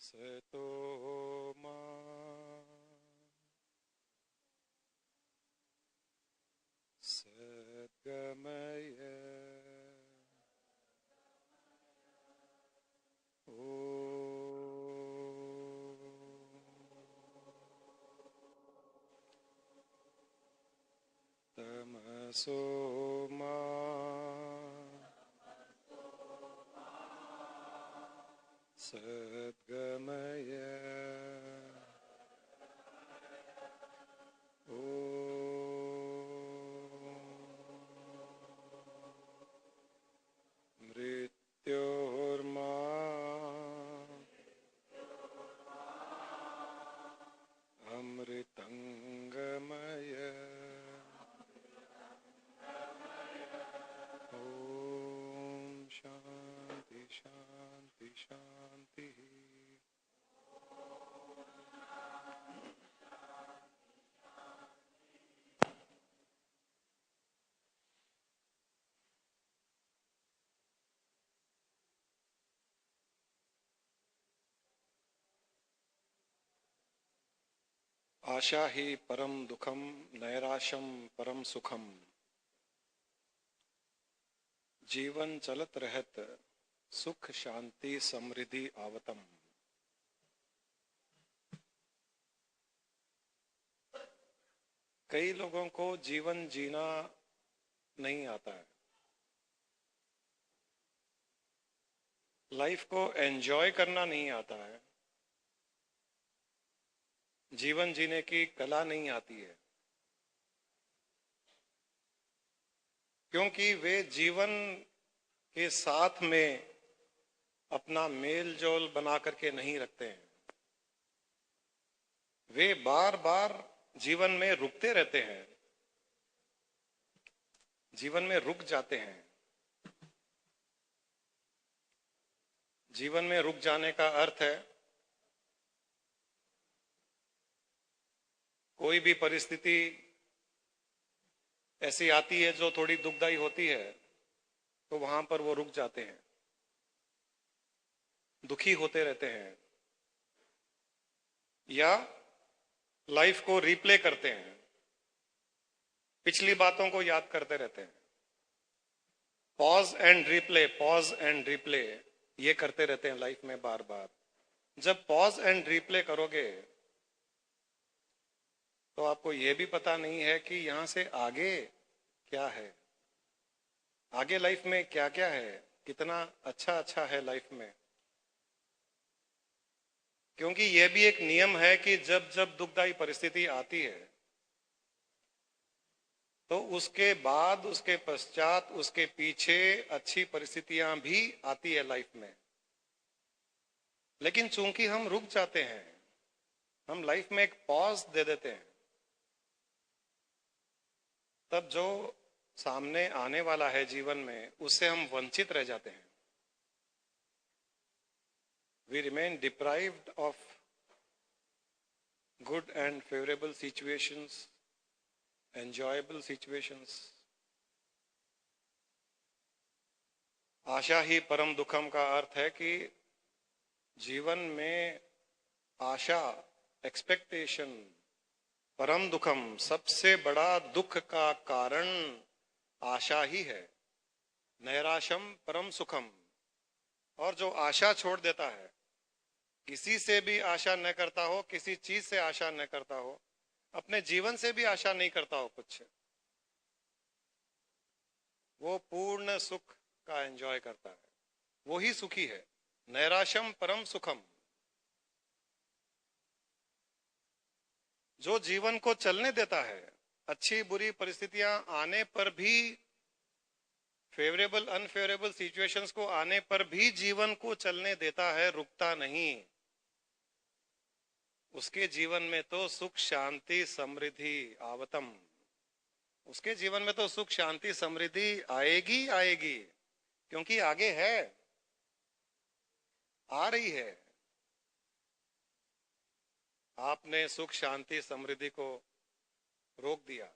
असतो मा सद्गमय तमसो मा सद्गमय मृत्योर्मा अमृतंगमय ओम शांति शांति शांति। आशा ही परम दुखम नैराशम परम सुखम। जीवन चलत रहत सुख शांति समृद्धि आवतम। कई लोगों को जीवन जीना नहीं आता है, लाइफ को एंजॉय करना नहीं आता है, जीवन जीने की कला नहीं आती है, क्योंकि वे जीवन के साथ में अपना मेल जोल बना करके नहीं रखते हैं। वे बार बार जीवन में रुकते रहते हैं, जीवन में रुक जाते हैं। जीवन में रुक जाने का अर्थ है कोई भी परिस्थिति ऐसी आती है जो थोड़ी दुखदाई होती है तो वहां पर वो रुक जाते हैं, दुखी होते रहते हैं या लाइफ को रिप्ले करते हैं, पिछली बातों को याद करते रहते हैं। पॉज एंड रिप्ले ये करते रहते हैं लाइफ में बार बार। जब पॉज एंड रिप्ले करोगे तो आपको यह भी पता नहीं है कि यहां से आगे क्या है, आगे लाइफ में क्या क्या है, कितना अच्छा अच्छा है लाइफ में। क्योंकि यह भी एक नियम है कि जब जब दुखदाई परिस्थिति आती है तो उसके बाद, उसके पश्चात, उसके पीछे अच्छी परिस्थितियां भी आती है लाइफ में। लेकिन चूंकि हम रुक जाते हैं, हम लाइफ में एक पॉज दे देते हैं, तब जो सामने आने वाला है जीवन में उससे हम वंचित रह जाते हैं। We remain deprived of good and favorable situations, enjoyable situations. आशा ही परम दुखम का अर्थ है कि जीवन में आशा, एक्सपेक्टेशन, परम दुखम, सबसे बड़ा दुख का कारण आशा ही है। नैराशम परम सुखम। और जो आशा छोड़ देता है, किसी से भी आशा न करता हो, किसी चीज से आशा न करता हो, अपने जीवन से भी आशा नहीं करता हो कुछ, वो पूर्ण सुख का एंजॉय करता है, वो ही सुखी है। नैराशम परम सुखम। जो जीवन को चलने देता है, अच्छी बुरी परिस्थितियां आने पर भी, फेवरेबल अनफेवरेबल सिचुएशंस को आने पर भी जीवन को चलने देता है, रुकता नहीं, उसके जीवन में तो सुख शांति समृद्धि आवतम। उसके जीवन में तो सुख शांति समृद्धि आएगी आएगी, क्योंकि आगे है, आ रही है। आपने सुख शांति समृद्धि को रोक दिया,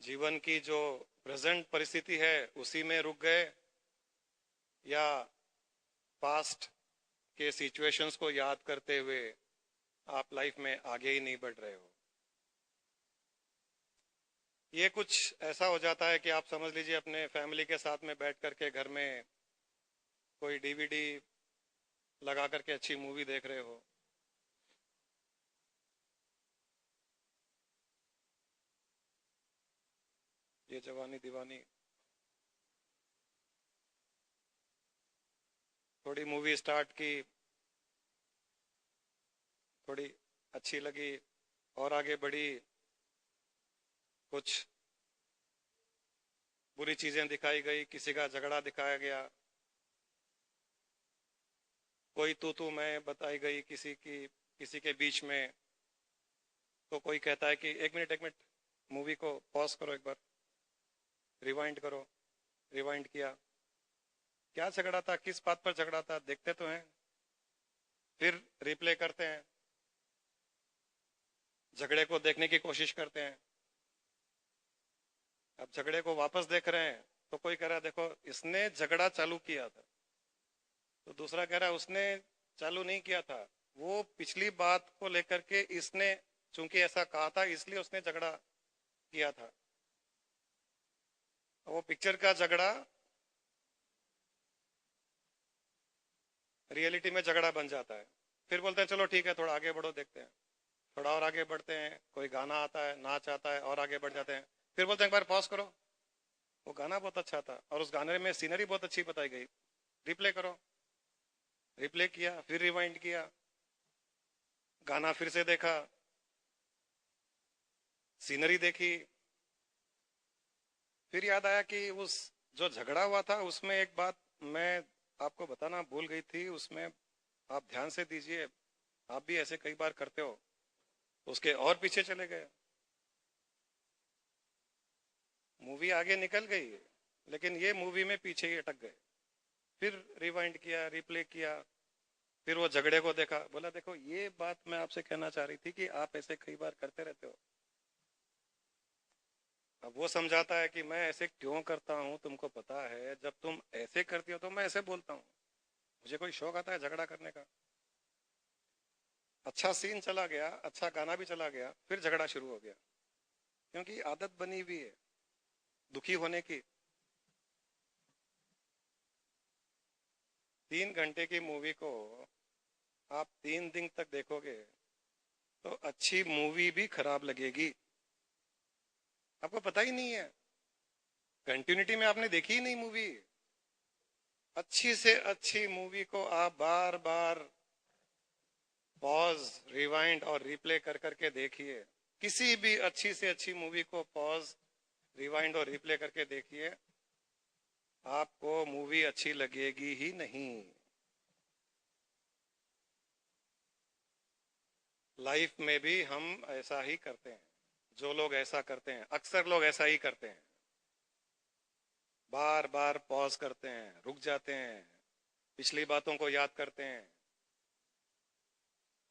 जीवन की जो प्रेजेंट परिस्थिति है उसी में रुक गए, या पास्ट के सिचुएशंस को याद करते हुए आप लाइफ में आगे ही नहीं बढ़ रहे हो। ये कुछ ऐसा हो जाता है कि आप समझ लीजिए अपने फैमिली के साथ में बैठ करके घर में कोई डीवीडी लगा करके अच्छी मूवी देख रहे हो, ये जवानी दीवानी, थोड़ी मूवी स्टार्ट की, थोड़ी अच्छी लगी और आगे बढ़ी, कुछ बुरी चीजें दिखाई गई, किसी का झगड़ा दिखाया गया, कोई तू मैं बताई गई किसी के बीच में, तो कोई कहता है कि एक मिनट मूवी को पॉज करो, एक बार रिवाइंड करो। रिवाइंड किया, क्या झगड़ा था, किस बात पर झगड़ा था, देखते तो हैं। फिर रिप्ले करते हैं, झगड़े को देखने की कोशिश करते हैं। अब झगड़े को वापस देख रहे हैं तो कोई कह रहा है देखो इसने झगड़ा चालू किया था, तो दूसरा कह रहा है उसने चालू नहीं किया था, वो पिछली बात को लेकर के इसने चूंकि ऐसा कहा था इसलिए उसने झगड़ा किया था। वो पिक्चर का झगड़ा रियलिटी में झगड़ा बन जाता है। फिर बोलते हैं चलो ठीक है थोड़ा आगे बढ़ो, देखते हैं, थोड़ा और आगे बढ़ते हैं, कोई गाना आता है, नाच आता है, और आगे बढ़ जाते हैं। फिर बोलते हैं एक बार पॉज करो, वो गाना बहुत अच्छा था और उस गाने में सीनरी बहुत अच्छी बताई गई, रिप्ले करो। रिप्ले किया, फिर रिवाइंड किया, गाना फिर से देखा, सीनरी देखी, फिर याद आया कि उस जो झगड़ा हुआ था उसमें एक बात मैं आपको बताना भूल गई थी, उसमें आप ध्यान से दीजिए, आप भी ऐसे कई बार करते हो। उसके और पीछे चले गए, मूवी आगे निकल गई लेकिन ये मूवी में पीछे ही अटक गए। फिर रिवाइंड किया, रिप्ले किया, फिर वो झगड़े को देखा, बोला देखो ये बात मैं आपसे कहना चाह रही थी कि आप ऐसे कई बार करते रहते हो। अब वो समझाता है कि मैं ऐसे क्यों करता हूं, तुमको पता है जब तुम ऐसे करती हो तो मैं ऐसे बोलता हूं, मुझे कोई शौक आता है झगड़ा करने का। अच्छा सीन चला गया, अच्छा गाना भी चला गया, फिर झगड़ा शुरू हो गया, क्योंकि आदत बनी हुई है दुखी होने की। 3 घंटे की मूवी को आप 3 दिन तक देखोगे तो अच्छी मूवी भी खराब लगेगी, आपको पता ही नहीं है, कंटिन्यूटी में आपने देखी ही नहीं मूवी। अच्छी से अच्छी मूवी को आप बार बार पॉज, रिवाइंड और रिप्ले कर करके देखिए। किसी भी अच्छी से अच्छी मूवी को पॉज, रिवाइंड और रिप्ले करके देखिए, आपको मूवी अच्छी लगेगी ही नहीं। लाइफ में भी हम ऐसा ही करते हैं, जो लोग ऐसा करते हैं, अक्सर लोग ऐसा ही करते हैं, बार बार पॉज करते हैं, रुक जाते हैं, पिछली बातों को याद करते हैं,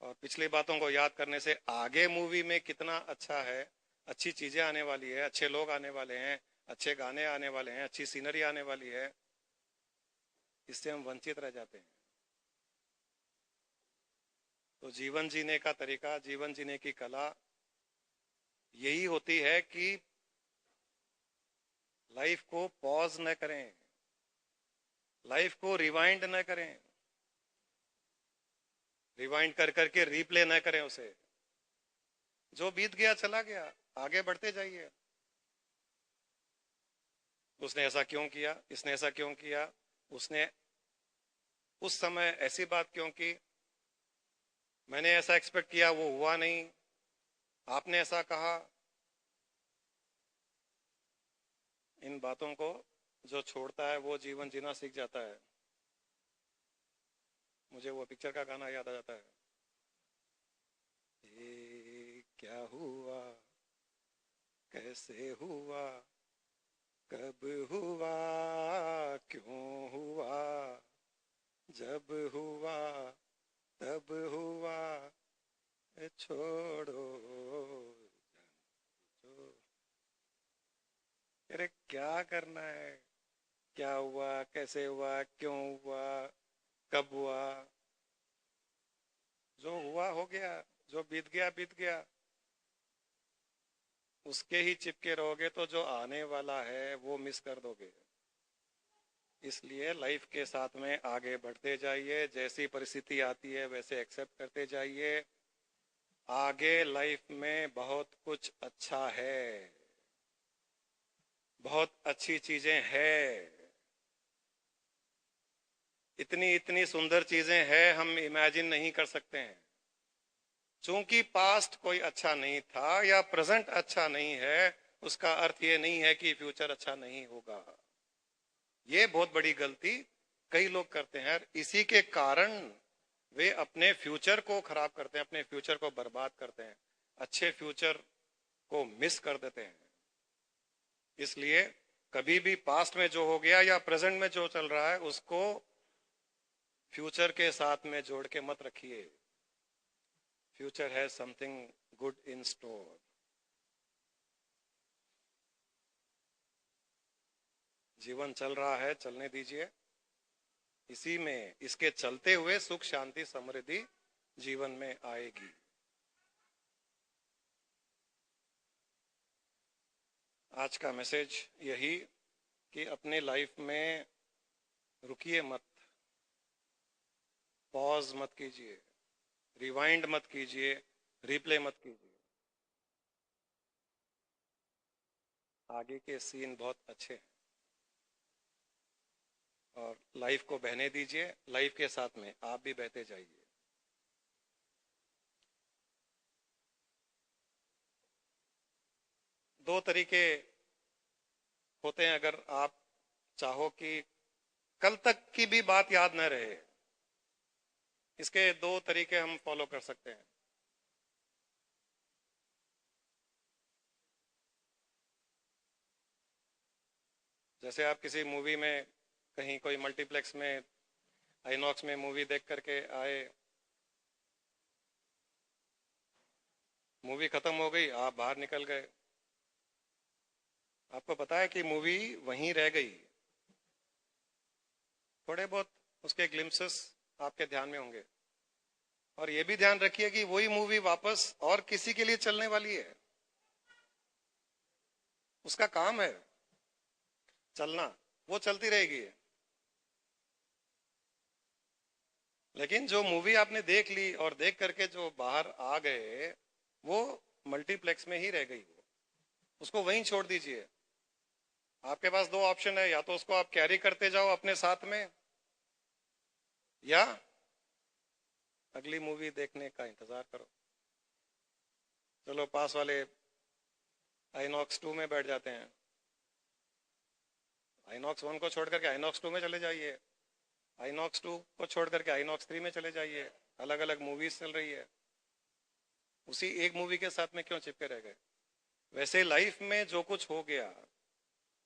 और पिछली बातों को याद करने से आगे मूवी में कितना अच्छा है, अच्छी चीजें आने वाली है, अच्छे लोग आने वाले हैं, अच्छे गाने आने वाले हैं, अच्छी सीनरी आने वाली है, इससे हम वंचित रह जाते हैं। तो जीवन जीने का तरीका, जीवन जीने की कला यही होती है कि लाइफ को पॉज न करें, लाइफ को रिवाइंड न करें, रिवाइंड कर करके रिप्ले न करें उसे। जो बीत गया चला गया, आगे बढ़ते जाइए। उसने ऐसा क्यों किया, इसने ऐसा क्यों किया, उसने उस समय ऐसी बात क्यों की, मैंने ऐसा एक्सपेक्ट किया वो हुआ नहीं, आपने ऐसा कहा। इन बातों को जो छोड़ता है वो जीवन जीना सीख जाता है। मुझे वो पिक्चर का गाना याद आ जाता है, ये क्या हुआ, कैसे हुआ, कब हुआ, क्यों हुआ, जब हुआ तब हुआ, छोड़ो जो। अरे क्या करना है, क्या हुआ, कैसे हुआ, क्यों हुआ, कब हुआ, जो हुआ हो गया, जो बीत गया बीत गया, उसके ही चिपके रहोगे तो जो आने वाला है वो मिस कर दोगे। इसलिए लाइफ के साथ में आगे बढ़ते जाइए, जैसी परिस्थिति आती है वैसे एक्सेप्ट करते जाइए। आगे लाइफ में बहुत कुछ अच्छा है, बहुत अच्छी चीजें हैं, इतनी इतनी सुंदर चीजें हैं हम इमेजिन नहीं कर सकते हैं। चूंकि पास्ट कोई अच्छा नहीं था या प्रेजेंट अच्छा नहीं है, उसका अर्थ ये नहीं है कि फ्यूचर अच्छा नहीं होगा। ये बहुत बड़ी गलती कई लोग करते हैं, इसी के कारण वे अपने फ्यूचर को खराब करते हैं, अपने फ्यूचर को बर्बाद करते हैं, अच्छे फ्यूचर को मिस कर देते हैं। इसलिए कभी भी पास्ट में जो हो गया या प्रेजेंट में जो चल रहा है उसको फ्यूचर के साथ में जोड़ के मत रखिए। Future has something good in store. जीवन चल रहा है, चलने दीजिए। इसी में, इसके चलते हुए सुख शांति समृद्धि जीवन में आएगी। आज का मैसेज यही कि अपने लाइफ में रुकिए मत, पॉज मत कीजिए, रिवाइंड मत कीजिए, रिप्ले मत कीजिए। आगे के सीन बहुत अच्छे हैं और लाइफ को बहने दीजिए, लाइफ के साथ में आप भी बहते जाइए। दो तरीके होते हैं, अगर आप चाहो कि कल तक की भी बात याद न रहे, इसके दो तरीके हम फॉलो कर सकते हैं। जैसे आप किसी मूवी में, कहीं कोई मल्टीप्लेक्स में, आइनॉक्स में मूवी देख करके आए, मूवी खत्म हो गई, आप बाहर निकल गए, आपको पता है कि मूवी वहीं रह गई, थोड़े बहुत उसके ग्लिम्पसेस आपके ध्यान में होंगे, और ये भी ध्यान रखिए कि वही मूवी वापस और किसी के लिए चलने वाली है। उसका काम है चलना, वो चलती रहेगी। लेकिन जो मूवी आपने देख ली और देख करके जो बाहर आ गए, वो मल्टीप्लेक्स में ही रह गई, उसको वहीं छोड़ दीजिए। आपके पास दो ऑप्शन है, या तो उसको आप कैरी करते जाओ अपने साथ में, या अगली मूवी देखने का इंतजार करो। चलो पास वाले आइनॉक्स 2 में बैठ जाते हैं, आइनॉक्स 1 को छोड़ करके आइनॉक्स 2 में चले जाइए, आइनॉक्स 2 को छोड़ करके आइनॉक्स 3 में चले जाइए। अलग अलग मूवीज चल रही है, उसी एक मूवी के साथ में क्यों चिपके रह गए? वैसे लाइफ में जो कुछ हो गया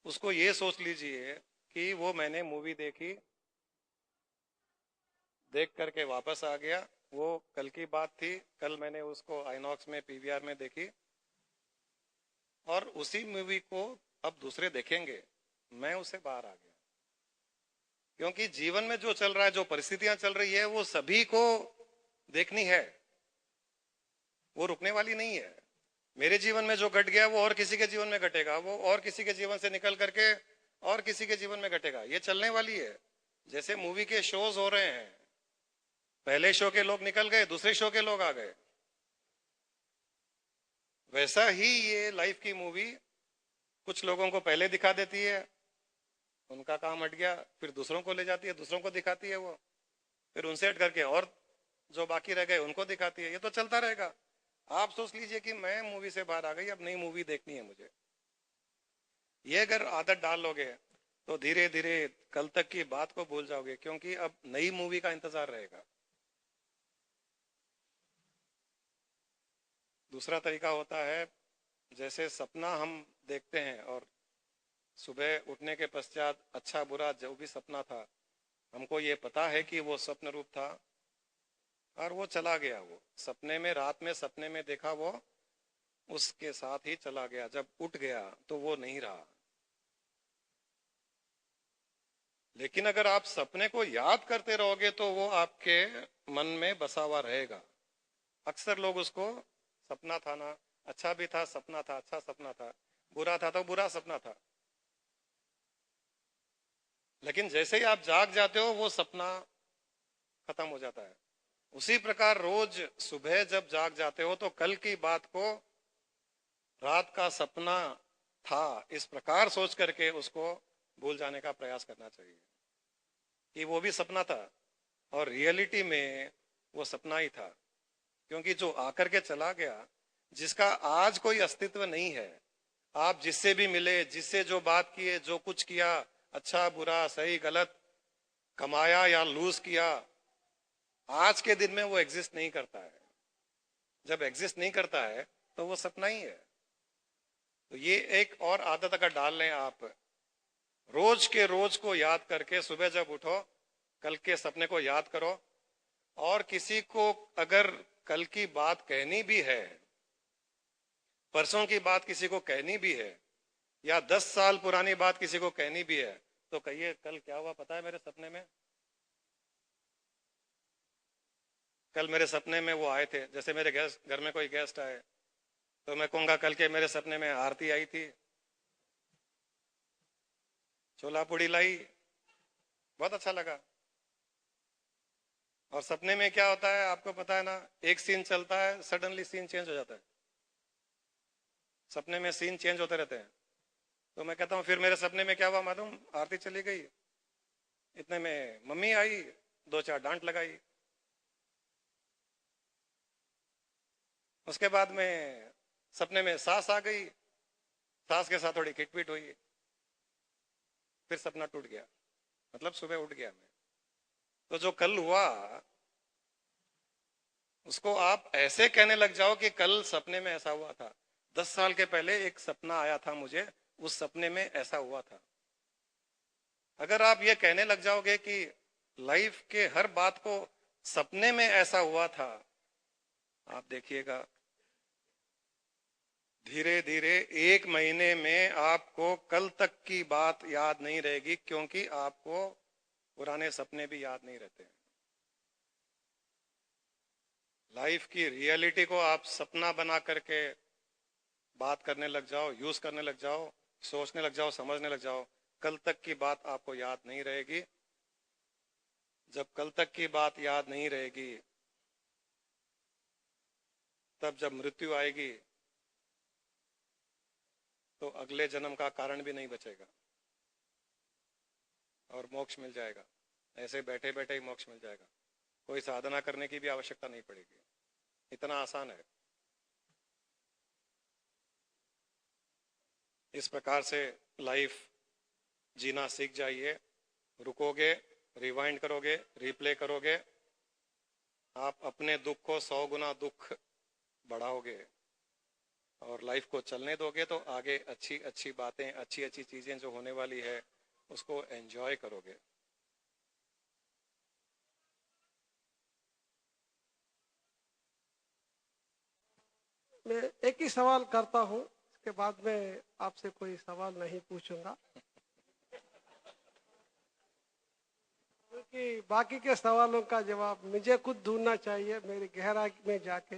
उसको ये सोच लीजिए कि वो मैंने मूवी देखी, देख करके वापस आ गया, वो कल की बात थी, कल मैंने उसको आइनॉक्स में पीवीआर में देखी, और उसी मूवी को अब दूसरे देखेंगे, मैं उससे बाहर आ गया। क्योंकि जीवन में जो चल रहा है, जो परिस्थितियां चल रही है, वो सभी को देखनी है, वो रुकने वाली नहीं है। मेरे जीवन में जो घट गया वो और किसी के जीवन में घटेगा, वो और किसी के जीवन से निकल करके और किसी के जीवन में घटेगा, ये चलने वाली है। जैसे मूवी के शोज हो रहे हैं, पहले शो के लोग निकल गए, दूसरे शो के लोग आ गए, वैसा ही ये लाइफ की मूवी कुछ लोगों को पहले दिखा देती है, उनका काम हट गया, फिर दूसरों को ले जाती है, दूसरों को दिखाती है, वो फिर उनसे हट करके और जो बाकी रह गए उनको दिखाती है। ये तो चलता रहेगा। आप सोच लीजिए कि मैं मूवी से बाहर आ गई, अब नई मूवी देखनी है मुझे। ये अगर आदत डाल लोगे तो धीरे धीरे कल तक की बात को भूल जाओगे, क्योंकि अब नई मूवी का इंतजार रहेगा। दूसरा तरीका होता है, जैसे सपना हम देखते हैं और सुबह उठने के पश्चात अच्छा बुरा जो भी सपना था, हमको ये पता है कि वो स्वप्न रूप था और वो चला गया। वो सपने में, रात में सपने में देखा, वो उसके साथ ही चला गया, जब उठ गया तो वो नहीं रहा। लेकिन अगर आप सपने को याद करते रहोगे तो वो आपके मन में बसा हुआ रहेगा। अक्सर लोग उसको सपना था ना, अच्छा भी था, सपना था, अच्छा सपना था, बुरा था तो बुरा सपना था। लेकिन जैसे ही आप जाग जाते हो वो सपना खत्म हो जाता है। उसी प्रकार रोज सुबह जब जाग जाते हो तो कल की बात को रात का सपना था इस प्रकार सोच करके उसको भूल जाने का प्रयास करना चाहिए कि वो भी सपना था और रियलिटी में वो सपना ही था। क्योंकि जो आकर के चला गया, जिसका आज कोई अस्तित्व नहीं है, आप जिससे भी मिले, जिससे जो बात किए, जो कुछ किया, अच्छा बुरा सही गलत, कमाया या लूज किया, आज के दिन में वो एग्जिस्ट नहीं करता है। जब एग्जिस्ट नहीं करता है तो वो सपना ही है। तो ये एक और आदत अगर डाल लें आप, रोज के रोज को याद करके सुबह जब उठो कल के सपने को याद करो, और किसी को अगर कल की बात कहनी भी है, परसों की बात किसी को कहनी भी है, या 10 साल पुरानी बात किसी को कहनी भी है, तो कहिए कल क्या हुआ पता है मेरे सपने में। कल मेरे सपने में वो आए थे, जैसे मेरे गेस्ट घर में कोई गेस्ट आए तो मैं कहूंगा कल के मेरे सपने में आरती आई थी, छोला पूड़ी लाई, बहुत अच्छा लगा। और सपने में क्या होता है आपको पता है ना, एक सीन चलता है, सडनली सीन चेंज हो जाता है। सपने में सीन चेंज होते रहते हैं। तो मैं कहता हूँ फिर मेरे सपने में क्या हुआ मालूम, आरती चली गई, इतने में मम्मी आई, दो चार डांट लगाई, उसके बाद में सपने में सास आ गई, सास के साथ थोड़ी खिटपिट हुई, फिर सपना टूट गया, मतलब सुबह उठ गया मैं। तो जो कल हुआ उसको आप ऐसे कहने लग जाओ कि कल सपने में ऐसा हुआ था, 10 साल के पहले एक सपना आया था मुझे, उस सपने में ऐसा हुआ था। अगर आप ये कहने लग जाओगे कि लाइफ के हर बात को सपने में ऐसा हुआ था, आप देखिएगा धीरे धीरे 1 महीने में आपको कल तक की बात याद नहीं रहेगी, क्योंकि आपको पुराने सपने भी याद नहीं रहते हैं। लाइफ की रियलिटी को आप सपना बना करके बात करने लग जाओ, यूज करने लग जाओ, सोचने लग जाओ, समझने लग जाओ, कल तक की बात आपको याद नहीं रहेगी। जब कल तक की बात याद नहीं रहेगी, तब जब मृत्यु आएगी तो अगले जन्म का कारण भी नहीं बचेगा और मोक्ष मिल जाएगा। ऐसे बैठे बैठे ही मोक्ष मिल जाएगा, कोई साधना करने की भी आवश्यकता नहीं पड़ेगी, इतना आसान है। इस प्रकार से लाइफ जीना सीख जाइए। रुकोगे, रिवाइंड करोगे, रिप्ले करोगे, आप अपने दुख को 100 गुना दुख बढ़ाओगे और लाइफ को चलने दोगे तो आगे अच्छी अच्छी बातें, अच्छी अच्छी चीजें जो होने वाली है उसको एंजॉय करोगे। मैं एक ही सवाल करता हूँ, इसके बाद में आपसे कोई सवाल नहीं पूछूंगा, क्योंकि बाकी के सवालों का जवाब मुझे खुद ढूंढना चाहिए, मेरी गहराई में जाके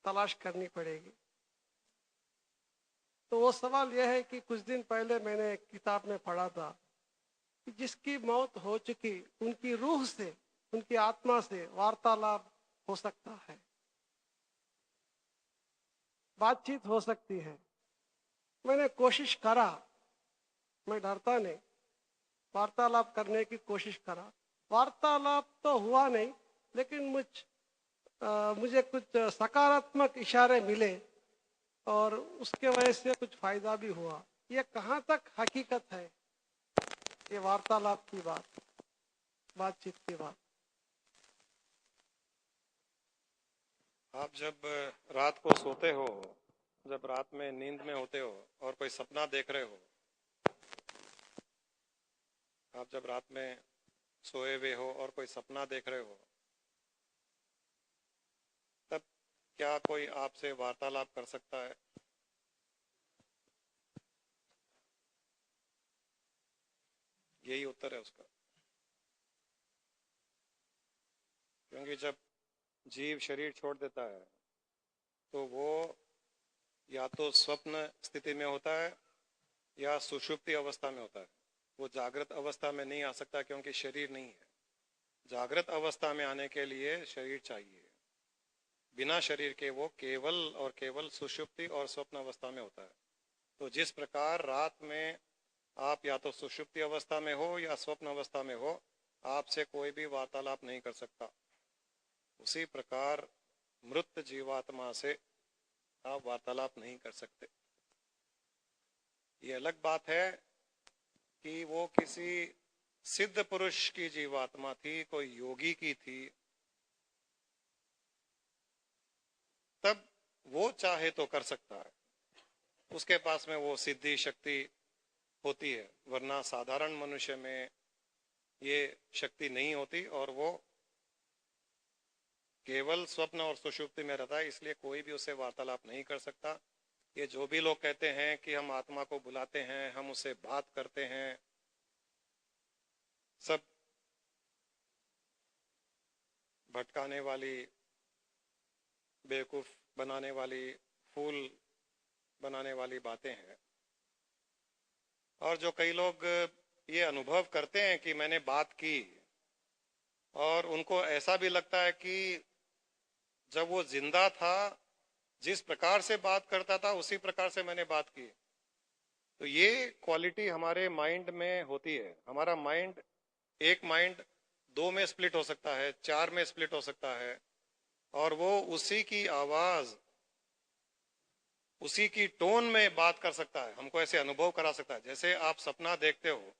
तलाश करनी पड़ेगी। तो वो सवाल यह है कि कुछ दिन पहले मैंने एक किताब में पढ़ा था कि जिसकी मौत हो चुकी उनकी रूह से, उनकी आत्मा से वार्तालाप हो सकता है, बातचीत हो सकती है। मैंने कोशिश करा, मैं डरता नहीं, वार्तालाप करने की कोशिश करा। वार्तालाप तो हुआ नहीं, लेकिन मुझे कुछ सकारात्मक इशारे मिले और उसके वजह से कुछ फायदा भी हुआ। ये कहाँ तक हकीकत है, ये वार्तालाप की बात, बातचीत की बात? आप जब रात को सोते हो, जब रात में नींद में होते हो और कोई सपना देख रहे हो, आप जब रात में सोए हुए हो और कोई सपना देख रहे हो, तब क्या कोई आपसे वार्तालाप कर सकता है? यही उत्तर है उसका। क्योंकि जब जीव शरीर छोड़ देता है तो वो या तो स्वप्न स्थिति में होता है या सुषुप्ति अवस्था में होता है। वो जागृत अवस्था में नहीं आ सकता क्योंकि शरीर नहीं है। जागृत अवस्था में आने के लिए शरीर चाहिए। बिना शरीर के वो केवल और केवल सुषुप्ति और स्वप्न अवस्था में होता है। तो जिस प्रकार रात में आप या तो सुषुप्ति अवस्था में हो या स्वप्न अवस्था में हो, आपसे कोई भी वार्तालाप नहीं कर सकता, उसी प्रकार मृत जीवात्मा से आप वार्तालाप नहीं कर सकते। ये अलग बात है कि वो किसी सिद्ध पुरुष की जीवात्मा थी, कोई योगी की थी, तब वो चाहे तो कर सकता है, उसके पास में वो सिद्धि शक्ति होती है, वरना साधारण मनुष्य में ये शक्ति नहीं होती और वो केवल स्वप्न और सुषुप्ति में रहता है, इसलिए कोई भी उससे वार्तालाप नहीं कर सकता। ये जो भी लोग कहते हैं कि हम आत्मा को बुलाते हैं, हम उससे बात करते हैं, सब भटकाने वाली, बेवकूफ बनाने वाली, फूल बनाने वाली बातें हैं। और जो कई लोग ये अनुभव करते हैं कि मैंने बात की और उनको ऐसा भी लगता है कि जब वो जिंदा था जिस प्रकार से बात करता था उसी प्रकार से मैंने बात की, तो ये क्वालिटी हमारे माइंड में होती है। हमारा माइंड, एक माइंड 2 में स्प्लिट हो सकता है, 4 में स्प्लिट हो सकता है, और वो उसी की आवाज, उसी की टोन में बात कर सकता है, हमको ऐसे अनुभव करा सकता है। जैसे आप सपना देखते हो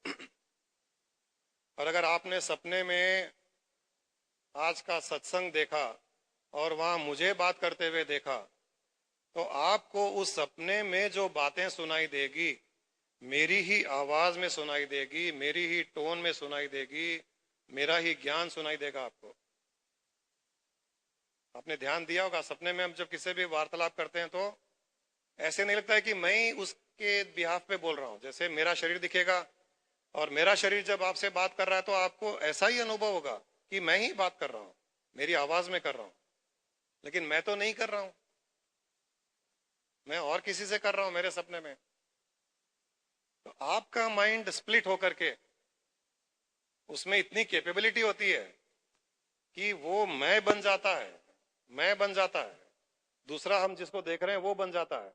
और अगर आपने सपने में आज का सत्संग देखा और वहां मुझे बात करते हुए देखा, तो आपको उस सपने में जो बातें सुनाई देगी मेरी ही आवाज में सुनाई देगी, मेरी ही टोन में सुनाई देगी, मेरा ही ज्ञान सुनाई देगा आपको। आपने ध्यान दिया होगा, सपने में हम जब किसी भी वार्तालाप करते हैं तो ऐसे नहीं लगता है कि मैं ही उसके बिहाफ पे बोल रहा हूं। जैसे मेरा शरीर दिखेगा और मेरा शरीर जब आपसे बात कर रहा है तो आपको ऐसा ही अनुभव होगा कि मैं ही बात कर रहा हूं, मेरी आवाज में कर रहा हूं, लेकिन मैं तो नहीं कर रहा हूं, मैं और किसी से कर रहा हूं मेरे सपने में। तो आपका माइंड स्प्लिट होकर के उसमें इतनी कैपेबिलिटी होती है कि वो मैं बन जाता है, मैं बन जाता है, दूसरा हम जिसको देख रहे हैं वो बन जाता है।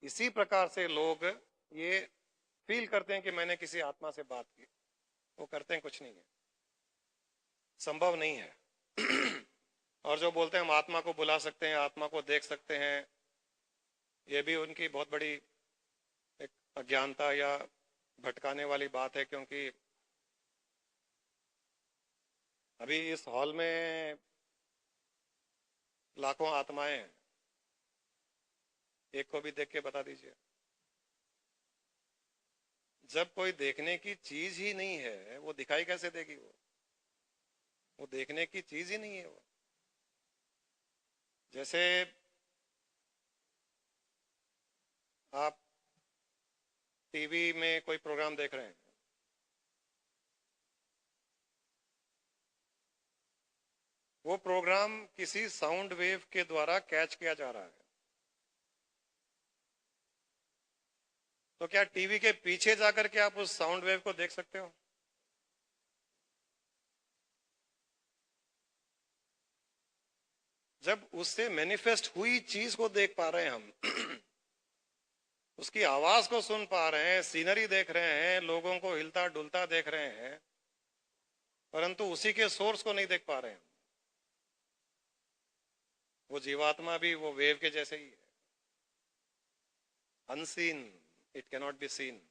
इसी प्रकार से लोग ये फील करते हैं कि मैंने किसी आत्मा से बात की, वो करते हैं कुछ नहीं है, संभव नहीं है। और जो बोलते हैं हम आत्मा को बुला सकते हैं, आत्मा को देख सकते हैं, ये भी उनकी बहुत बड़ी एक अज्ञानता या भटकाने वाली बात है। क्योंकि अभी इस हॉल में लाखों आत्माएं हैं, एक को भी देख के बता दीजिए। जब कोई देखने की चीज ही नहीं है, वो दिखाई कैसे देगी? वो देखने की चीज ही नहीं है। वो जैसे आप टीवी में कोई प्रोग्राम देख रहे हैं, वो प्रोग्राम किसी साउंड वेव के द्वारा कैच किया जा रहा है, तो क्या टीवी के पीछे जाकर के आप उस साउंड वेव को देख सकते हो? जब उससे मैनिफेस्ट हुई चीज को देख पा रहे हैं हम, उसकी आवाज को सुन पा रहे हैं, सीनरी देख रहे हैं, लोगों को हिलता डुलता देख रहे हैं, परंतु उसी के सोर्स को नहीं देख पा रहे हैं। वो जीवात्मा भी वो वेव के जैसे ही है, unseen, it cannot be seen.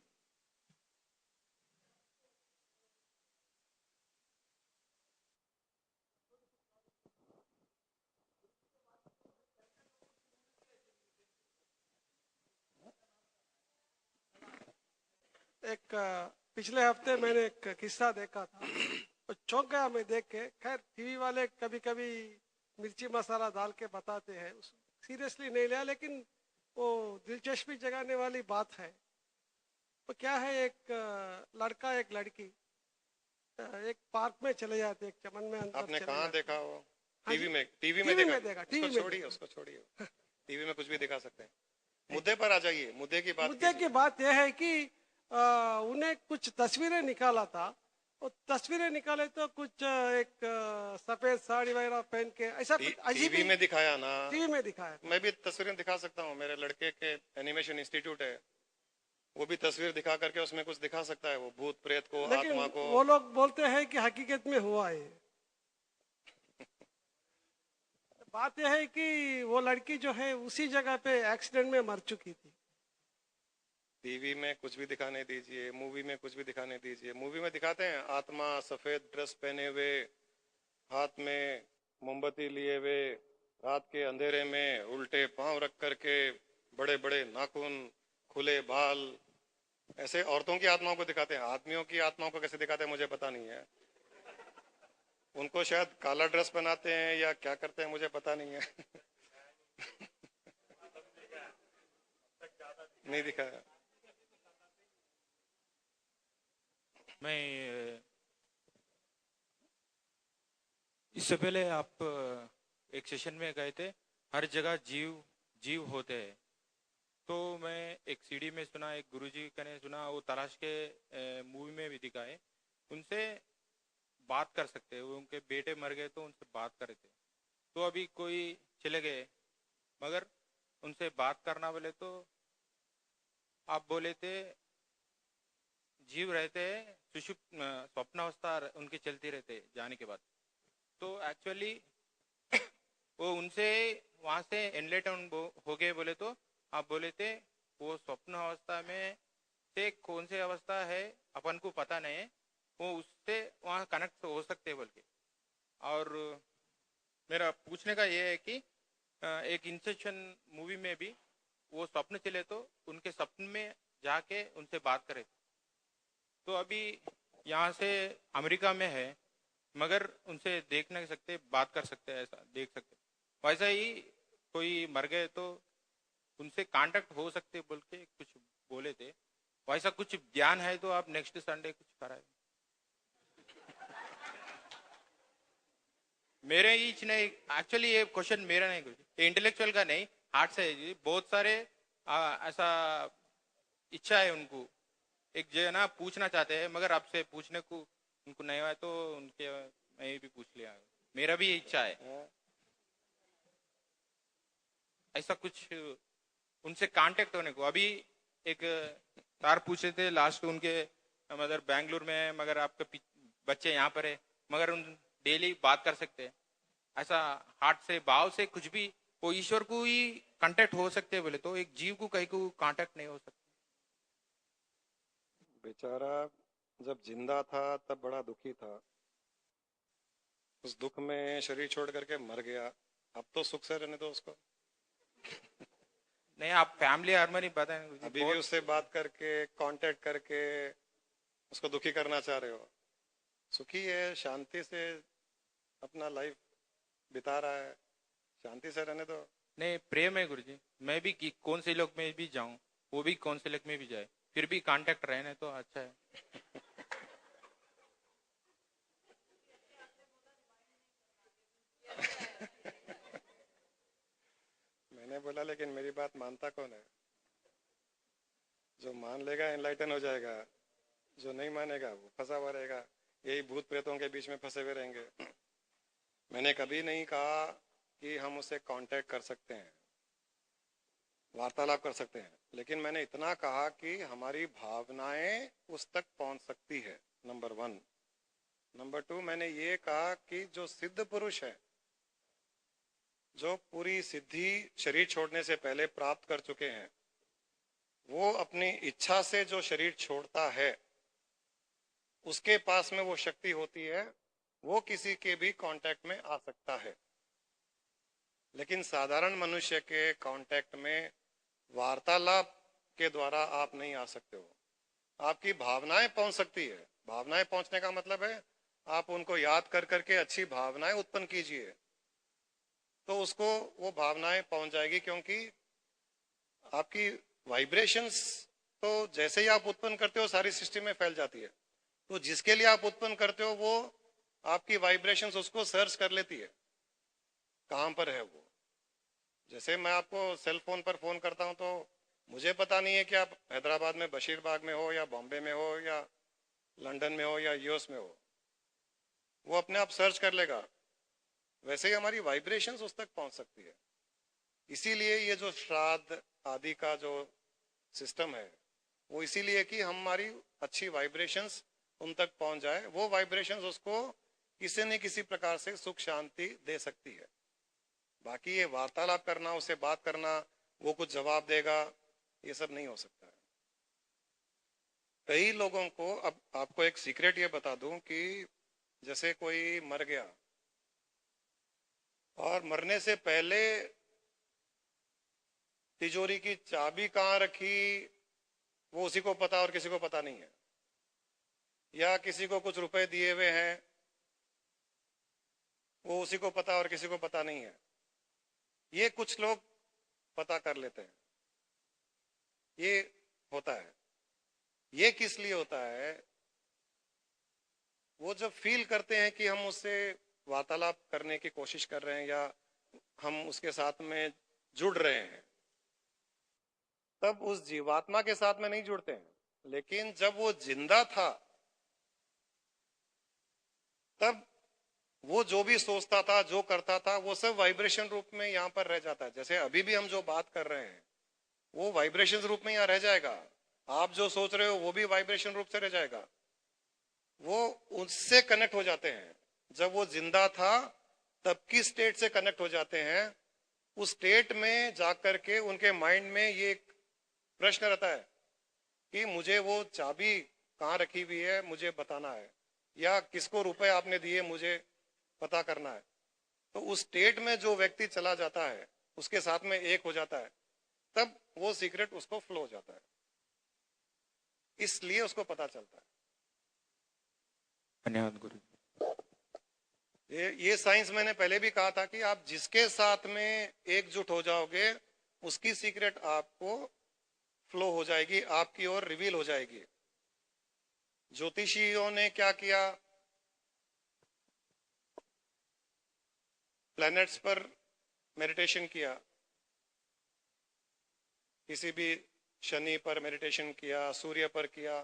एक पिछले हफ्ते मैंने एक किस्सा देखा था, तो चौंक गया मैं देख के। खैर टीवी वाले कभी कभी मिर्ची मसाला डाल के बताते हैं, सीरियसली नहीं लिया, लेकिन वो दिलचस्पी जगाने वाली बात है। तो क्या है, एक लड़का एक लड़की एक पार्क में चले जाते, एक चमन में अंदर आपने चले कहाँ जाते। देखा वो? हाँ जी? टीवी टीवी में में देखा, टीवी उसको में छोड़िए, देखा। उसको छोड़िए। टीवी में कुछ भी दिखा सकते हैं। मुद्दे पर आ जाइए, मुद्दे की बात मुद्दे की कीजिए। बात यह है कि उन्हें कुछ तस्वीरें निकाला था। वो तस्वीरें निकाले तो कुछ एक सफेद साड़ी वगैरह पहन के ऐसा कुछ अजीब टीवी ही में दिखाया ना। टीवी में दिखाया था। मैं भी तस्वीरें दिखा सकता हूँ, मेरे लड़के के एनिमेशन इंस्टीट्यूट है, वो भी तस्वीर दिखा करके उसमें कुछ दिखा सकता है, वो भूत प्रेत को, लेकिन आत्मा को। वो लोग बोलते हैं कि हकीकत में हुआ है। बात यह है कि वो लड़की जो है उसी जगह पे एक्सीडेंट में मर चुकी थी। टीवी में कुछ भी दिखाने दीजिए, मूवी में कुछ भी दिखाने दीजिए। मूवी में दिखाते हैं आत्मा सफेद ड्रेस पहने हुए, हाथ में मोमबत्ती लिए हुए, रात के अंधेरे में उल्टे पांव रख करके, बड़े बड़े नाखून, खुले बाल। ऐसे औरतों की आत्माओं को दिखाते हैं। आदमियों की आत्माओं को कैसे दिखाते हैं मुझे पता नहीं है। उनको शायद काला ड्रेस पहनाते हैं या क्या करते हैं, मुझे पता नहीं है। नहीं दिखाया। मैं इससे पहले आप एक सेशन में गए थे, हर जगह जीव जीव होते हैं। तो मैं एक सीडी में सुना, एक गुरुजी का ने सुना, वो तलाश के मूवी में भी दिखाए, उनसे बात कर सकते हैं। वो उनके बेटे मर गए तो उनसे बात करे थे। तो अभी कोई चले गए, मगर उनसे बात करना बोले तो आप बोले थे जीव रहते हैं, सुषुप्त स्वप्नावस्था उनकी चलती रहते जाने के बाद। तो एक्चुअली वो उनसे वहां से एनलाइटन हो गए बोले तो आप बोले थे वो स्वप्न अवस्था में से कौन सी अवस्था है अपन को पता नहीं है, वो उससे वहाँ कनेक्ट हो सकते बोल के। और मेरा पूछने का ये है कि एक इंसेप्शन मूवी में भी वो स्वप्न चले तो उनके स्वप्न में जाके उनसे बात करे। तो अभी यहाँ से अमेरिका में है, मगर उनसे देख नहीं सकते, बात कर सकते, ऐसा देख सकते। वैसा ही कोई मर गए तो उनसे कांटेक्ट हो सकते बोल के कुछ बोले थे। वैसा कुछ ज्ञान है तो आप नेक्स्ट संडे कुछ कराए। मेरे ही नहीं, एक्चुअली ये क्वेश्चन मेरा नहीं, कुछ इंटेलेक्चुअल का नहीं, हार्ट से है जी। बहुत सारे ऐसा इच्छा है उनको, एक जो है ना पूछना चाहते हैं, मगर आपसे पूछने को उनको नहीं हुआ तो उनके मैं भी पूछ लिया। मेरा भी इच्छा है ऐसा कुछ उनसे कांटेक्ट होने को। अभी एक तार पूछे थे लास्ट, उनके मदर बेंगलुरु में है, मगर आपके बच्चे यहाँ पर है, मगर उन डेली बात कर सकते हैं। ऐसा हार्ट से भाव से कुछ भी वो ईश्वर को ही कांटेक्ट हो सकते हैं बोले तो एक जीव को कहीं को कांटेक्ट नहीं हो सकता। बेचारा जब जिंदा था तब बड़ा दुखी था, उस दुख में शरीर छोड़ करके मर गया, अब तो सुख से रहने दो उसको। नहीं, आप फैमिली हार्मनी बताएं। अभी भी उससे बात करके कांटेक्ट करके उसको दुखी करना चाह रहे हो? सुखी है, शांति से अपना लाइफ बिता रहा है, शांति से रहने दो। नहीं, प्रेम है गुरुजी। मैं भी कौन से लोग में भी जाऊं, वो भी कौन से लोग में भी जाए, फिर भी कांटेक्ट रहने तो अच्छा है। मैंने बोला, लेकिन मेरी बात मानता कौन है? जो मान लेगा एनलाइटन हो जाएगा, जो नहीं मानेगा वो फंसा हुआ रहेगा, यही भूत प्रेतों के बीच में फंसे हुए रहेंगे। मैंने कभी नहीं कहा कि हम उससे कांटेक्ट कर सकते हैं, वार्तालाप कर सकते हैं, लेकिन मैंने इतना कहा कि हमारी भावनाएं उस तक पहुंच सकती है, नंबर 1। नंबर 2, मैंने ये कहा कि जो सिद्ध पुरुष है, जो पूरी सिद्धि शरीर छोड़ने से पहले प्राप्त कर चुके हैं, वो अपनी इच्छा से जो शरीर छोड़ता है उसके पास में वो शक्ति होती है, वो किसी के भी कांटेक्ट में आ सकता है। लेकिन साधारण मनुष्य के कांटेक्ट में वार्तालाप के द्वारा आप नहीं आ सकते हो। आपकी भावनाएं पहुंच सकती है। भावनाएं पहुंचने का मतलब है आप उनको याद कर करके अच्छी भावनाएं उत्पन्न कीजिए, तो उसको वो भावनाएं पहुंच जाएगी, क्योंकि आपकी वाइब्रेशंस तो जैसे ही आप उत्पन्न करते हो सारी सिस्टम में फैल जाती है। तो जिसके लिए आप उत्पन्न करते हो वो आपकी वाइब्रेशंस उसको सर्च कर लेती है। कहां पर है वो। जैसे मैं आपको सेल फोन पर फोन करता हूं तो मुझे पता नहीं है कि आप हैदराबाद में बशीरबाग में हो या बॉम्बे में हो या लंदन में हो या यूएस में हो, वो अपने आप सर्च कर लेगा। वैसे ही हमारी वाइब्रेशंस उस तक पहुंच सकती है। इसीलिए ये जो श्राद्ध आदि का जो सिस्टम है वो इसीलिए कि हमारी अच्छी वाइब्रेशंस उन तक पहुंच जाए, वो वाइब्रेशंस उसको किसी न किसी प्रकार से सुख शांति दे सकती है। बाकी ये वार्तालाप करना, उससे बात करना, वो कुछ जवाब देगा, ये सब नहीं हो सकता है। कई लोगों को, अब आपको एक सीक्रेट ये बता दूं कि जैसे कोई मर गया और मरने से पहले तिजोरी की चाबी कहां रखी वो उसी को पता और किसी को पता नहीं है, या किसी को कुछ रुपए दिए हुए हैं वो उसी को पता और किसी को पता नहीं है। ये कुछ लोग पता कर लेते हैं, ये होता है। ये किस लिए होता है? वो जब फील करते हैं कि हम उससे वार्तालाप करने की कोशिश कर रहे हैं या हम उसके साथ में जुड़ रहे हैं, तब उस जीवात्मा के साथ में नहीं जुड़ते हैं। लेकिन जब वो जिंदा था तब वो जो भी सोचता था, जो करता था, वो सब वाइब्रेशन रूप में यहाँ पर रह जाता है। जैसे अभी भी हम जो बात कर रहे हैं वो वाइब्रेशन रूप में यहाँ रह जाएगा। आप जो सोच रहे हो वो भी वाइब्रेशन रूप से रह जाएगा। वो उससे कनेक्ट हो जाते हैं। जब वो जिंदा था तब की स्टेट से कनेक्ट हो जाते हैं। उस स्टेट में जाकर के उनके माइंड में ये एक प्रश्न रहता है कि मुझे वो चाबी कहाँ रखी हुई है मुझे बताना है, या किसको रुपए आपने दिए मुझे पता करना है। तो उस स्टेट में जो व्यक्ति चला जाता है उसके साथ में एक हो जाता है, तब वो सीक्रेट उसको फ्लो हो जाता है, इसलिए उसको पता चलता है। धन्यवाद गुरु। ये साइंस मैंने पहले भी कहा था कि आप जिसके साथ में एकजुट हो जाओगे उसकी सीक्रेट आपको फ्लो हो जाएगी, आपकी ओर रिवील हो जाएगी। ज्योतिषियों ने क्या किया, प्लैनेट्स पर मेडिटेशन किया, किसी भी शनि पर मेडिटेशन किया, सूर्य पर किया।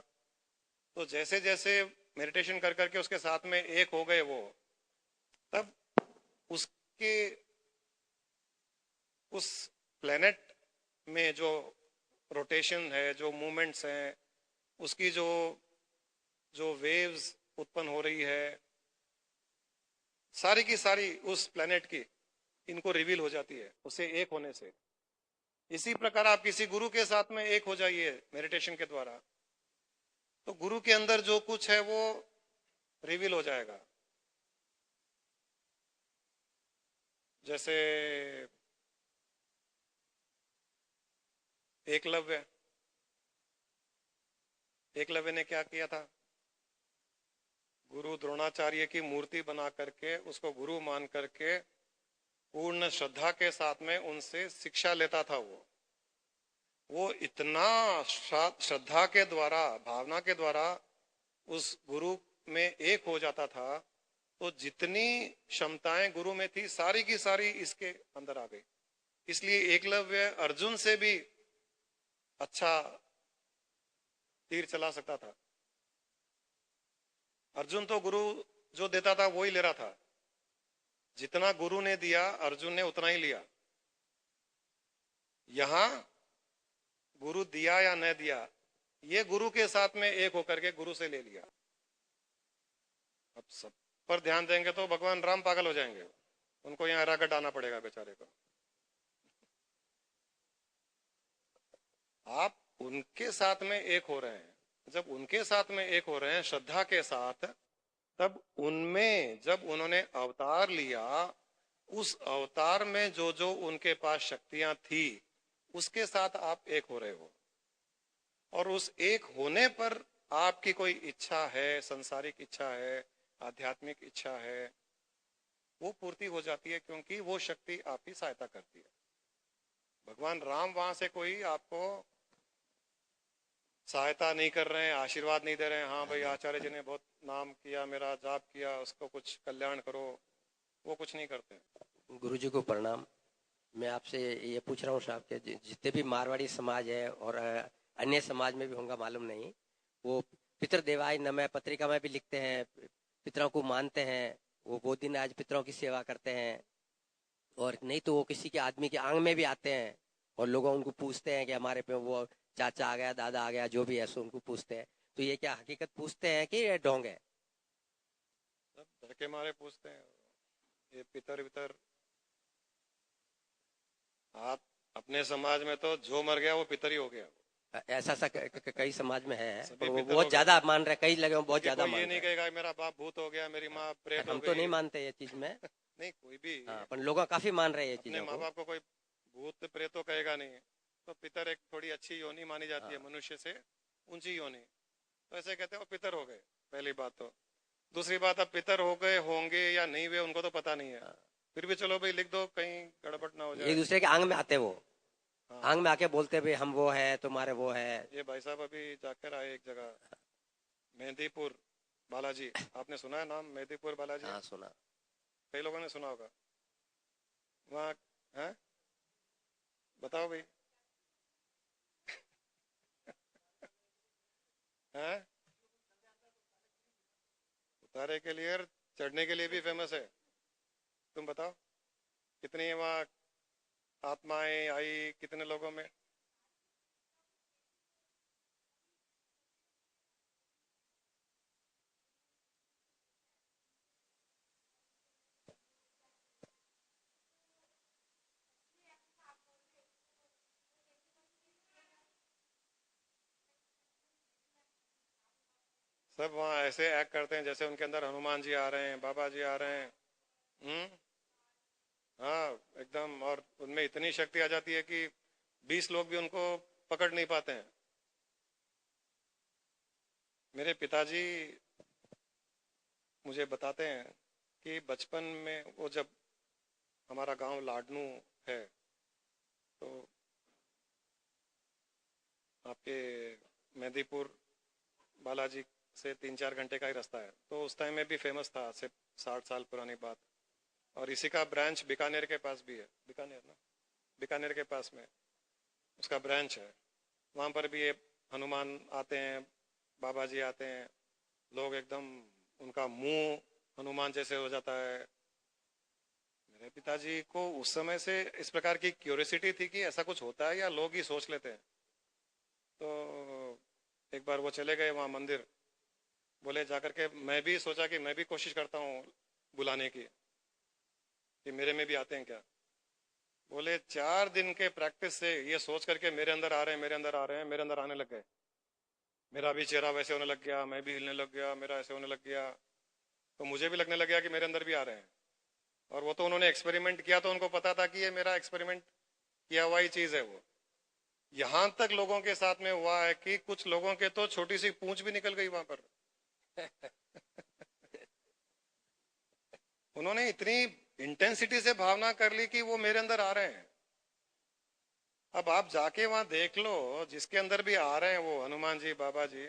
तो जैसे जैसे मेडिटेशन कर करके उसके साथ में एक हो गए वो, तब उसके उस प्लेनेट में जो रोटेशन है, जो मूवमेंट्स हैं, उसकी जो जो वेव्स उत्पन्न हो रही है, सारी की सारी उस प्लेनेट की इनको रिवील हो जाती है उसे एक होने से। इसी प्रकार आप किसी गुरु के साथ में एक हो जाइए मेडिटेशन के द्वारा, तो गुरु के अंदर जो कुछ है वो रिवील हो जाएगा। जैसे एकलव्य ने क्या किया था, गुरु द्रोणाचार्य की मूर्ति बना करके उसको गुरु मान करके पूर्ण श्रद्धा के साथ में उनसे शिक्षा लेता था। वो इतना श्रद्धा के द्वारा, भावना के द्वारा उस गुरु में एक हो जाता था, तो जितनी क्षमताएं गुरु में थी सारी की सारी इसके अंदर आ गई। इसलिए एकलव्य अर्जुन से भी अच्छा तीर चला सकता था। अर्जुन तो गुरु जो देता था वो ही ले रहा था, जितना गुरु ने दिया अर्जुन ने उतना ही लिया। यहां गुरु दिया या न दिया, ये गुरु के साथ में एक होकर के गुरु से ले लिया। अब सब पर ध्यान देंगे तो भगवान राम पागल हो जाएंगे, उनको यहां रागट आना पड़ेगा बेचारे को। आप उनके साथ में एक हो रहे हैं, जब उनके साथ में एक हो रहे हैं श्रद्धा के साथ, तब उनमें जब उन्होंने अवतार लिया, उस अवतार में जो जो उनके पास शक्तियां थी उसके साथ आप एक हो रहे हो। और उस एक होने पर आपकी कोई इच्छा है, संसारिक इच्छा है, आध्यात्मिक इच्छा है, वो पूर्ति हो जाती है, क्योंकि वो शक्ति आपकी सहायता करती है। भगवान राम वहां से कोई आपको सहायता नहीं कर रहे हैं, आशीर्वाद नहीं दे रहे हैं, हाँ भाई आचार्य जी ने बहुत नाम किया, मेरा जाप किया, उसको कुछ कल्याण करो, वो कुछ नहीं करते। गुरुजी को प्रणाम। मैं आपसे ये पूछ रहा हूँ साहब के जितने भी मारवाड़ी समाज है और अन्य समाज में भी होगा मालूम नहीं, वो पितृदेवाय नमः पत्रिका में भी लिखते हैं, पितरों को मानते हैं, वो दिन आज पितरों की सेवा करते हैं, और नहीं तो वो किसी के आदमी के आंग में भी आते हैं और लोग उनको पूछते हैं कि हमारे पे वो चाचा आ गया, दादा आ गया, जो भी है सो उनको पूछते हैं। तो ये क्या हकीकत पूछते हैं कि ये ढोंग है? सब धक्के मारे पूछते हैं। ये पितर वितर, आप अपने समाज में तो जो मर गया वो पितर ही हो गया। ऐसा सा कई समाज में है, सभी पर वो पितर बहुत हो ज्यादा मान रहे, कई लगे बहुत क्योंकि ज्यादा कोई मान ये रहे नहीं कहेगा मेरा बाप भूत हो गया, मेरी माँ प्रेत हो हम गई। तो नहीं मानते ये चीज में। नहीं, कोई भी हाँ, पर लोग काफी मान रहे हैं ये अपने चीजों माँ को। बाप को कोई भूत प्रेत तो कहेगा नहीं। तो पितर एक थोड़ी अच्छी योनि मानी जाती है, हाँ। मनुष्य से ऊंची योनि, तो ऐसे कहते हैं वो पितर हो गए, पहली बात। तो दूसरी बात, अब पितर हो गए होंगे या नहीं हुए उनको तो पता नहीं है, हाँ। फिर भी चलो भाई लिख दो, कहीं गड़बड़ ना हो एक जाए। दूसरे के आंग में आते वो, हाँ। आंग में आके बोलते भाई हम वो है, तुम्हारे वो है। ये भाई साहब अभी जाकर आए एक जगह, मेहंदीपुर बालाजी, आपने सुना है नाम मेहंदीपुर बालाजी? हाँ सुना। कई लोगों ने सुना होगा। वहाँ है, बताओ भाई। हैं? उतारे के लिए और चढ़ने के लिए भी फेमस है। तुम बताओ कितनी वहाँ आत्माएं आई, कितने लोगों में? सब वहाँ ऐसे एक्ट करते हैं जैसे उनके अंदर हनुमान जी आ रहे हैं, बाबा जी आ रहे हैं। हाँ एकदम, और उनमें इतनी शक्ति आ जाती है कि 20 लोग भी उनको पकड़ नहीं पाते हैं। मेरे पिताजी मुझे बताते हैं कि बचपन में वो, जब हमारा गांव लाडनू है, तो आपके मेहंदीपुर बालाजी से 3-4 घंटे का ही रास्ता है। तो उस टाइम में भी फेमस था, से 60 साल पुरानी बात। और इसी का ब्रांच बीकानेर के पास भी है, बीकानेर ना, बीकानेर के पास में उसका ब्रांच है। वहां पर भी ये हनुमान आते हैं, बाबा जी आते हैं, लोग एकदम उनका मुंह हनुमान जैसे हो जाता है। मेरे पिताजी को उस समय से इस प्रकार की क्यूरियोसिटी थी कि ऐसा कुछ होता है या लोग ही सोच लेते हैं। तो एक बार वो चले गए वहां मंदिर, बोले जाकर के, मैं भी सोचा कि मैं भी कोशिश करता हूँ बुलाने की, कि मेरे में भी आते हैं क्या। बोले 4 दिन के प्रैक्टिस से ये सोच करके मेरे अंदर आ रहे हैं, मेरे अंदर आ रहे हैं, मेरे अंदर आने लग गए। मेरा भी चेहरा वैसे होने लग गया, मैं भी हिलने लग गया, मेरा ऐसे होने लग गया। तो मुझे भी लगने लग गया कि मेरे अंदर भी आ रहे हैं। और वो तो उन्होंने एक्सपेरिमेंट किया, तो उनको पता था कि ये मेरा एक्सपेरिमेंट किया हुआ ही चीज है। वो यहां तक लोगों के साथ में हुआ है कि कुछ लोगों के तो छोटी सी पूंछ भी निकल गई वहां पर। उन्होंने इतनी इंटेंसिटी से भावना कर ली कि वो मेरे अंदर आ रहे हैं। अब आप जाके वहां देख लो, जिसके अंदर भी आ रहे हैं वो हनुमान जी, बाबा जी,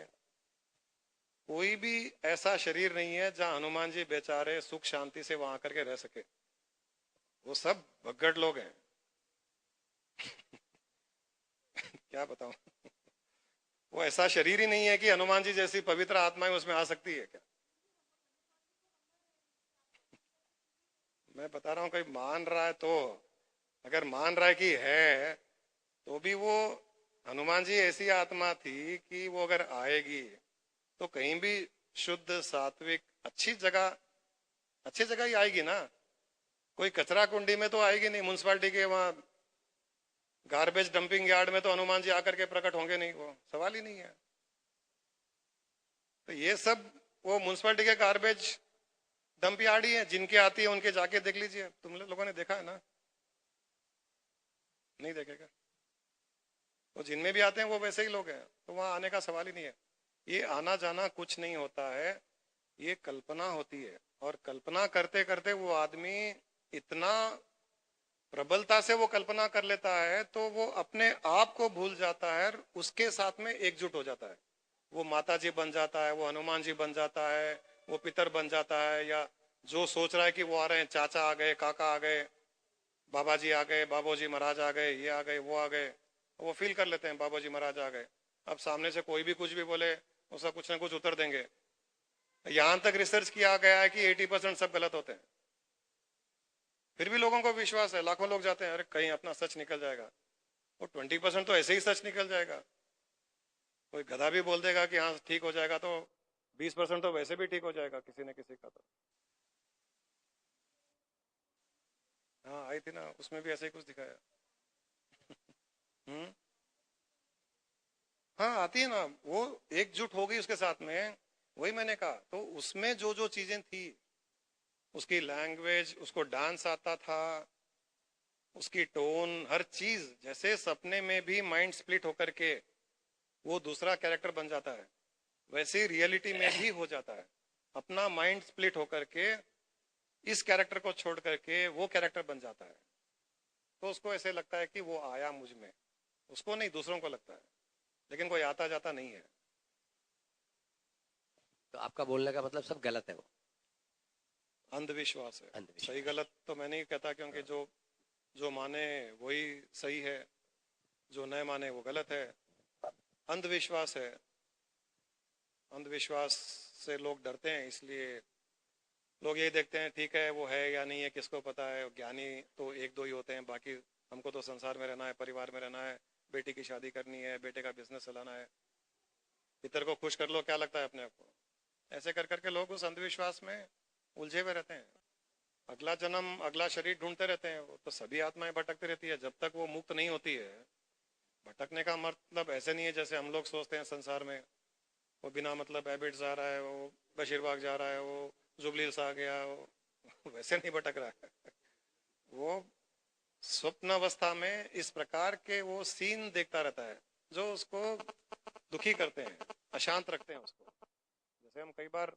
कोई भी ऐसा शरीर नहीं है जहां हनुमान जी बेचारे सुख शांति से वहां आकर के रह सके। वो सब भगड़ लोग हैं। क्या बताऊं। वो ऐसा शरीर ही नहीं है कि हनुमान जी जैसी पवित्र आत्माएं उसमें आ सकती है क्या। मैं बता रहा हूं, कोई मान रहा है तो, अगर मान रहा है कि है, तो भी वो हनुमान जी ऐसी आत्मा थी कि वो अगर आएगी तो कहीं भी शुद्ध सात्विक अच्छी जगह ही आएगी ना। कोई कचरा कुंडी में तो आएगी नहीं। म्युनिसिपालिटी के वहां गार्बेज डंपिंग यार्ड में तो हनुमान जी आकर के प्रकट होंगे नहीं, वो सवाल ही नहीं है। तो ये सब वो म्युनिसिपालिटी के गार्बेज डंप यार्ड ही है, जिनके आती है उनके जाके देख लीजिए। तुम लोगों ने देखा है ना? नहीं देखेगा। तो जिनमें भी आते हैं वो वैसे ही लोग हैं, तो वहां आने का सवाल ही नहीं है। ये आना जाना कुछ नहीं होता है, ये कल्पना होती है। और कल्पना करते करते वो आदमी इतना प्रबलता से वो कल्पना कर लेता है, तो वो अपने आप को भूल जाता है, उसके साथ में एकजुट हो जाता है। वो माता जी बन जाता है, वो हनुमान जी बन जाता है, वो पितर बन जाता है, या जो सोच रहा है कि वो आ रहे हैं, चाचा आ गए, काका आ गए, बाबा जी आ गए, बाबूजी महाराज आ गए, ये आ गए, वो आ गए, वो फील कर लेते हैं बाबूजी महाराज आ गए। अब सामने से कोई भी कुछ भी बोले, उसका कुछ ना कुछ उत्तर देंगे। यहां तक रिसर्च किया गया है कि 80% सब गलत होते हैं, फिर भी लोगों को विश्वास है। लाखों लोग जाते हैं, अरे कहीं अपना सच निकल जाएगा। वो 20% तो ऐसे ही सच निकल जाएगा। कोई गधा भी बोल देगा कि हाँ ठीक हो जाएगा, तो 20% तो वैसे भी ठीक हो जाएगा किसी न किसी का। तो हाँ आई थी ना, उसमें भी ऐसे ही कुछ दिखाया। हम्म, हाँ आती है ना, वो एकजुट हो गई उसके साथ में। वही मैंने कहा, तो उसमें जो जो चीजें थी, उसकी लैंग्वेज, उसको डांस आता था, उसकी टोन, हर चीज, जैसे सपने में भी माइंड स्प्लिट होकर के वो दूसरा कैरेक्टर बन जाता है, वैसे ही रियलिटी में भी हो जाता है। अपना माइंड स्प्लिट होकर के इस कैरेक्टर को छोड़ करके वो कैरेक्टर बन जाता है। तो उसको ऐसे लगता है कि वो आया मुझ में, उसको नहीं, दूसरों को लगता है, लेकिन कोई आता जाता नहीं है। तो आपका बोलने का मतलब सब गलत है, वो अंधविश्वास है। अंधविश्वास। सही गलत तो मैं नहीं कहता, क्योंकि जो जो माने वही सही है, जो न माने वो गलत है। अंधविश्वास है। अंधविश्वास से लोग डरते हैं, इसलिए लोग ये देखते हैं ठीक है वो है या नहीं है किसको पता है। ज्ञानी तो एक दो ही होते हैं, बाकी हमको तो संसार में रहना है, परिवार में रहना है, बेटी की शादी करनी है, बेटे का बिजनेस चलाना है, पितर को खुश कर लो, क्या लगता है अपने आप को। ऐसे कर करके लोग उस अंधविश्वास में उलझे हुए रहते हैं। अगला जन्म, अगला शरीर ढूंढते रहते हैं। वो तो सभी आत्माएं भटकती रहती है जब तक वो मुक्त नहीं होती है। भटकने का मतलब ऐसे नहीं है जैसे हम लोग सोचते हैं संसार में, वो बिना मतलब हैबिट जा रहा है, वो बशीरबाग जा रहा है, वो जुबली हिल्स आ गया, वो वैसे नहीं भटक रहा है। वो स्वप्न अवस्था में इस प्रकार के वो सीन देखता रहता है जो उसको दुखी करते हैं, अशांत रखते हैं उसको। जैसे हम कई बार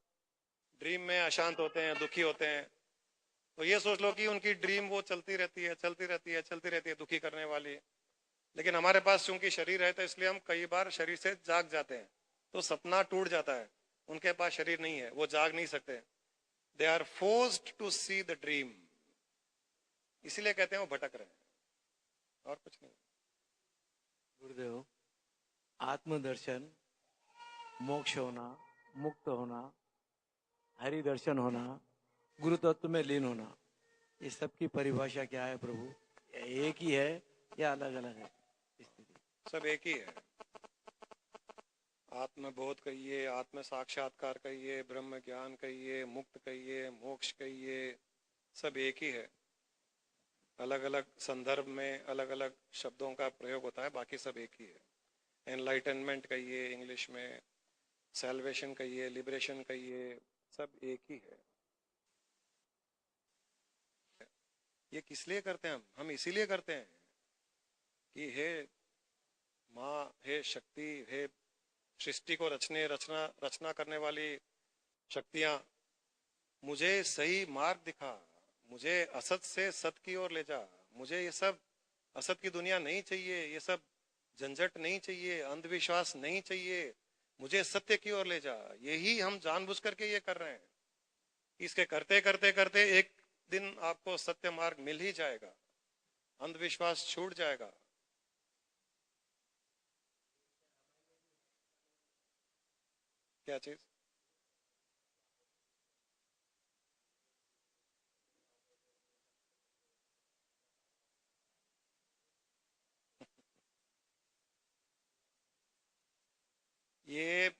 ड्रीम में अशांत होते हैं, दुखी होते हैं, तो ये सोच लो कि उनकी ड्रीम वो चलती रहती है, चलती रहती है, चलती रहती है, दुखी करने वाली। लेकिन हमारे पास चूंकि शरीर है, तो इसलिए हम कई बार शरीर से जाग जाते हैं, तो सपना टूट जाता है। उनके पास शरीर नहीं है, वो जाग नहीं सकते, they are forced to see the dream, इसीलिए कहते हैं वो भटक रहे हैं, और कुछ नहीं। गुरुदेव, आत्मदर्शन, मोक्ष होना, मुक्त होना, हरि दर्शन होना, गुरु तत्व में लीन होना, ये सब की परिभाषा क्या है प्रभु? एक ही है या अलग अलग है स्थिति? सब एक ही है। आत्मबोध कहिए, आत्म साक्षात्कार कहिए, ब्रह्म ज्ञान कहिए, मुक्त कहिए, मोक्ष कहिए, सब एक ही है। अलग अलग संदर्भ में अलग अलग शब्दों का प्रयोग होता है, बाकी सब एक ही है। एनलाइटनमेंट कहिए इंग्लिश में, सैल्वेशन कहिए, लिबरेशन कहिए, सब एक ही है। ये किस लिए करते हैं हम इसीलिए करते हैं कि हे माँ, हे शक्ति, हे सृष्टि को रचना करने वाली शक्तियां, मुझे सही मार्ग दिखा, मुझे असत से सत की ओर ले जा। मुझे ये सब असत की दुनिया नहीं चाहिए, ये सब झंझट नहीं चाहिए, अंधविश्वास नहीं चाहिए, मुझे सत्य की ओर ले जा। यही हम जानबूझ करके ये कर रहे हैं। इसके करते करते करते एक दिन आपको सत्य मार्ग मिल ही जाएगा, अंधविश्वास छूट जाएगा। क्या चीज? ये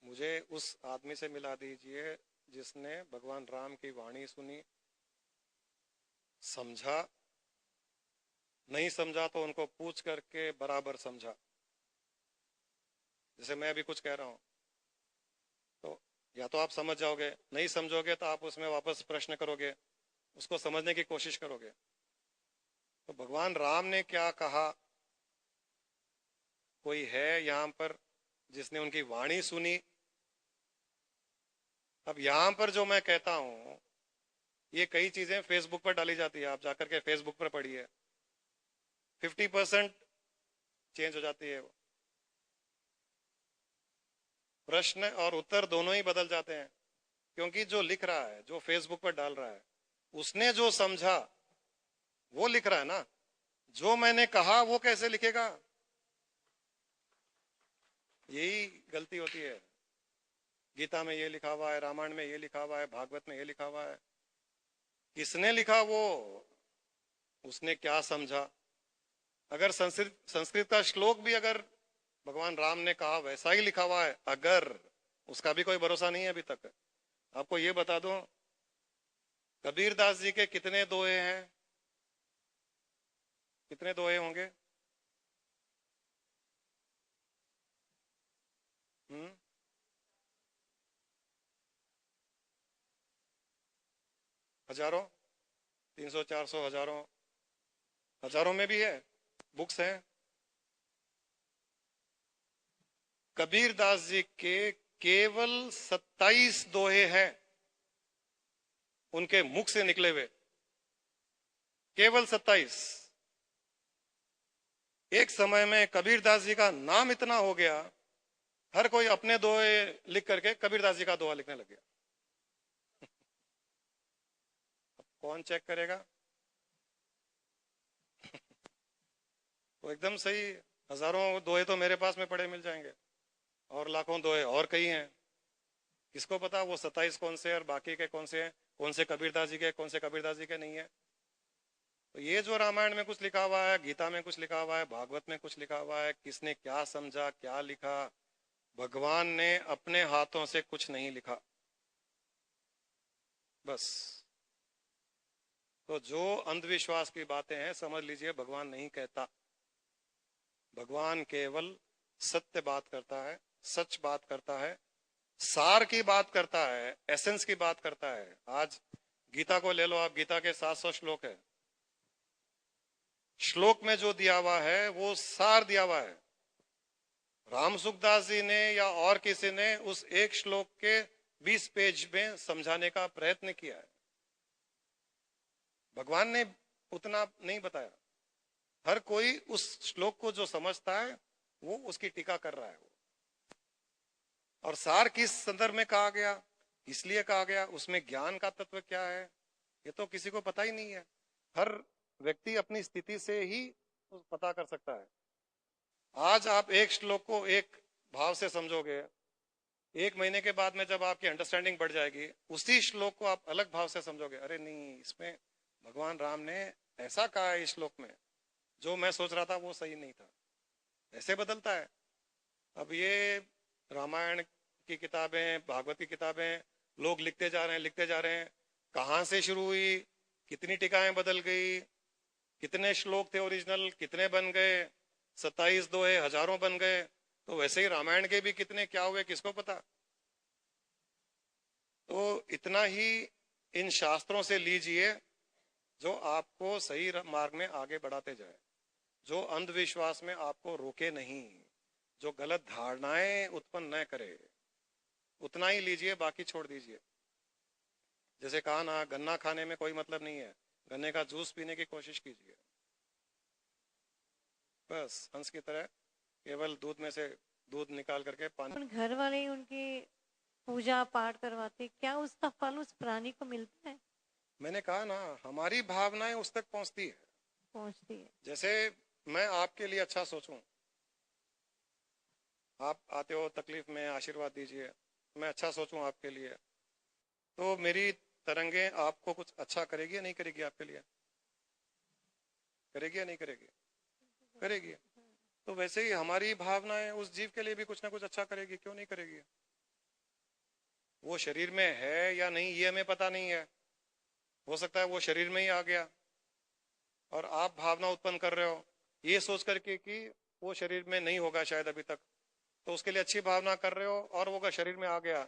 मुझे उस आदमी से मिला दीजिए जिसने भगवान राम की वाणी सुनी, समझा, नहीं समझा तो उनको पूछ करके बराबर समझा। जैसे मैं अभी कुछ कह रहा हूं, तो या तो आप समझ जाओगे, नहीं समझोगे तो आप उसमें वापस प्रश्न करोगे, उसको समझने की कोशिश करोगे। तो भगवान राम ने क्या कहा, कोई है यहां पर जिसने उनकी वाणी सुनी? अब यहां पर जो मैं कहता हूं, ये कई चीजें फेसबुक पर डाली जाती है, आप जाकर के फेसबुक पर पढ़िए, 50% चेंज हो जाती है वो। प्रश्न और उत्तर दोनों ही बदल जाते हैं, क्योंकि जो लिख रहा है, जो फेसबुक पर डाल रहा है, उसने जो समझा वो लिख रहा है ना। जो मैंने कहा वो कैसे लिखेगा? यही गलती होती है। गीता में ये लिखा हुआ है, रामायण में ये लिखा हुआ है, भागवत में ये लिखा हुआ है। किसने लिखा वो, उसने क्या समझा? अगर संस्कृत का श्लोक भी अगर भगवान राम ने कहा वैसा ही लिखा हुआ है, अगर, उसका भी कोई भरोसा नहीं है अभी तक। आपको ये बता दूं, कबीर दास जी के कितने दोहे हैं? कितने दोहे होंगे? हजारों, 300 400, हजारों, हजारों में भी है, बुक्स हैं। कबीर दास जी के केवल 27 दोहे हैं उनके मुख से निकले हुए, केवल 27। एक समय में कबीर दास जी का नाम इतना हो गया, हर कोई अपने दोहे लिख करके कबीर दास जी का दोहा लिखने लग गया। अब कौन चेक करेगा? तो एकदम सही, हजारों दोहे तो मेरे पास में पड़े मिल जाएंगे, और लाखों दोहे और कई हैं। किसको पता वो 27 कौन से और बाकी के कौन से हैं, कौन से कबीरदास जी के, कौन से कबीरदास जी के नहीं है। तो ये जो रामायण में कुछ लिखा हुआ है, गीता में कुछ लिखा हुआ है, भागवत में कुछ लिखा हुआ है, किसने क्या समझा, क्या लिखा? भगवान ने अपने हाथों से कुछ नहीं लिखा, बस। तो जो अंधविश्वास की बातें हैं, समझ लीजिए भगवान नहीं कहता। भगवान केवल सत्य बात करता है, सच बात करता है, सार की बात करता है, एसेंस की बात करता है। आज गीता को ले लो आप, गीता के 700 श्लोक है। श्लोक में जो दिया हुआ है वो सार दिया हुआ है। राम सुखदास जी ने या और किसी ने उस एक श्लोक के 20 पेज में समझाने का प्रयत्न किया है। भगवान ने उतना नहीं बताया। हर कोई उस श्लोक को जो समझता है वो उसकी टीका कर रहा है। और सार किस संदर्भ में कहा गया, इसलिए कहा गया, उसमें ज्ञान का तत्व क्या है, ये तो किसी को पता ही नहीं है। हर व्यक्ति अपनी स्थिति से ही पता कर सकता है। आज आप एक श्लोक को एक भाव से समझोगे, एक महीने के बाद में जब आपकी अंडरस्टैंडिंग बढ़ जाएगी, उसी श्लोक को आप अलग भाव से समझोगे। अरे नहीं, इसमें भगवान राम ने ऐसा कहा है इस श्लोक में, जो मैं सोच रहा था वो सही नहीं था। ऐसे बदलता है। अब ये रामायण की किताबें, भागवत की किताबें लोग लिखते जा रहे हैं, लिखते जा रहे हैं। कहां से शुरू हुई, कितनी टीकाएं बदल गई, कितने श्लोक थे ओरिजिनल, कितने बन गए, 27 दोहे हजारों बन गए। तो वैसे ही रामायण के भी कितने क्या हुए, किसको पता। तो इतना ही इन शास्त्रों से लीजिए जो आपको सही मार्ग में आगे बढ़ाते जाए, जो अंधविश्वास में आपको रोके नहीं, जो गलत धारणाएं उत्पन्न न करे, उतना ही लीजिए, बाकी छोड़ दीजिए। जैसे कहा ना, गन्ना खाने में कोई मतलब नहीं है, गन्ने का जूस पीने की कोशिश कीजिए। बस हंस की तरह केवल दूध में से दूध निकाल करके पानी। घर वाले ही उनकी पूजा पाठ करवाते, क्या उसका फल उस प्राणी को मिलता है? मैंने कहा ना, हमारी भावनाएं उस तक पहुंचती है, पहुंचती है। जैसे मैं आपके लिए अच्छा सोचूं, आप आते हो तकलीफ में, आशीर्वाद दीजिए, मैं अच्छा सोचूं आपके लिए, तो मेरी तरंगे आपको कुछ अच्छा करेगी या नहीं करेगी? आपके लिए करेगी या नहीं करेगी? करेगी। तो वैसे ही हमारी भावनाएं उस जीव के लिए भी कुछ ना कुछ अच्छा करेगी, क्यों नहीं करेगी? वो शरीर में है या नहीं ये हमें पता नहीं है, हो सकता है वो शरीर में ही आ गया और आप भावना उत्पन्न कर रहे हो ये सोच करके कि वो शरीर में नहीं होगा शायद अभी तक, तो उसके लिए अच्छी भावना कर रहे हो और वो अगर शरीर में आ गया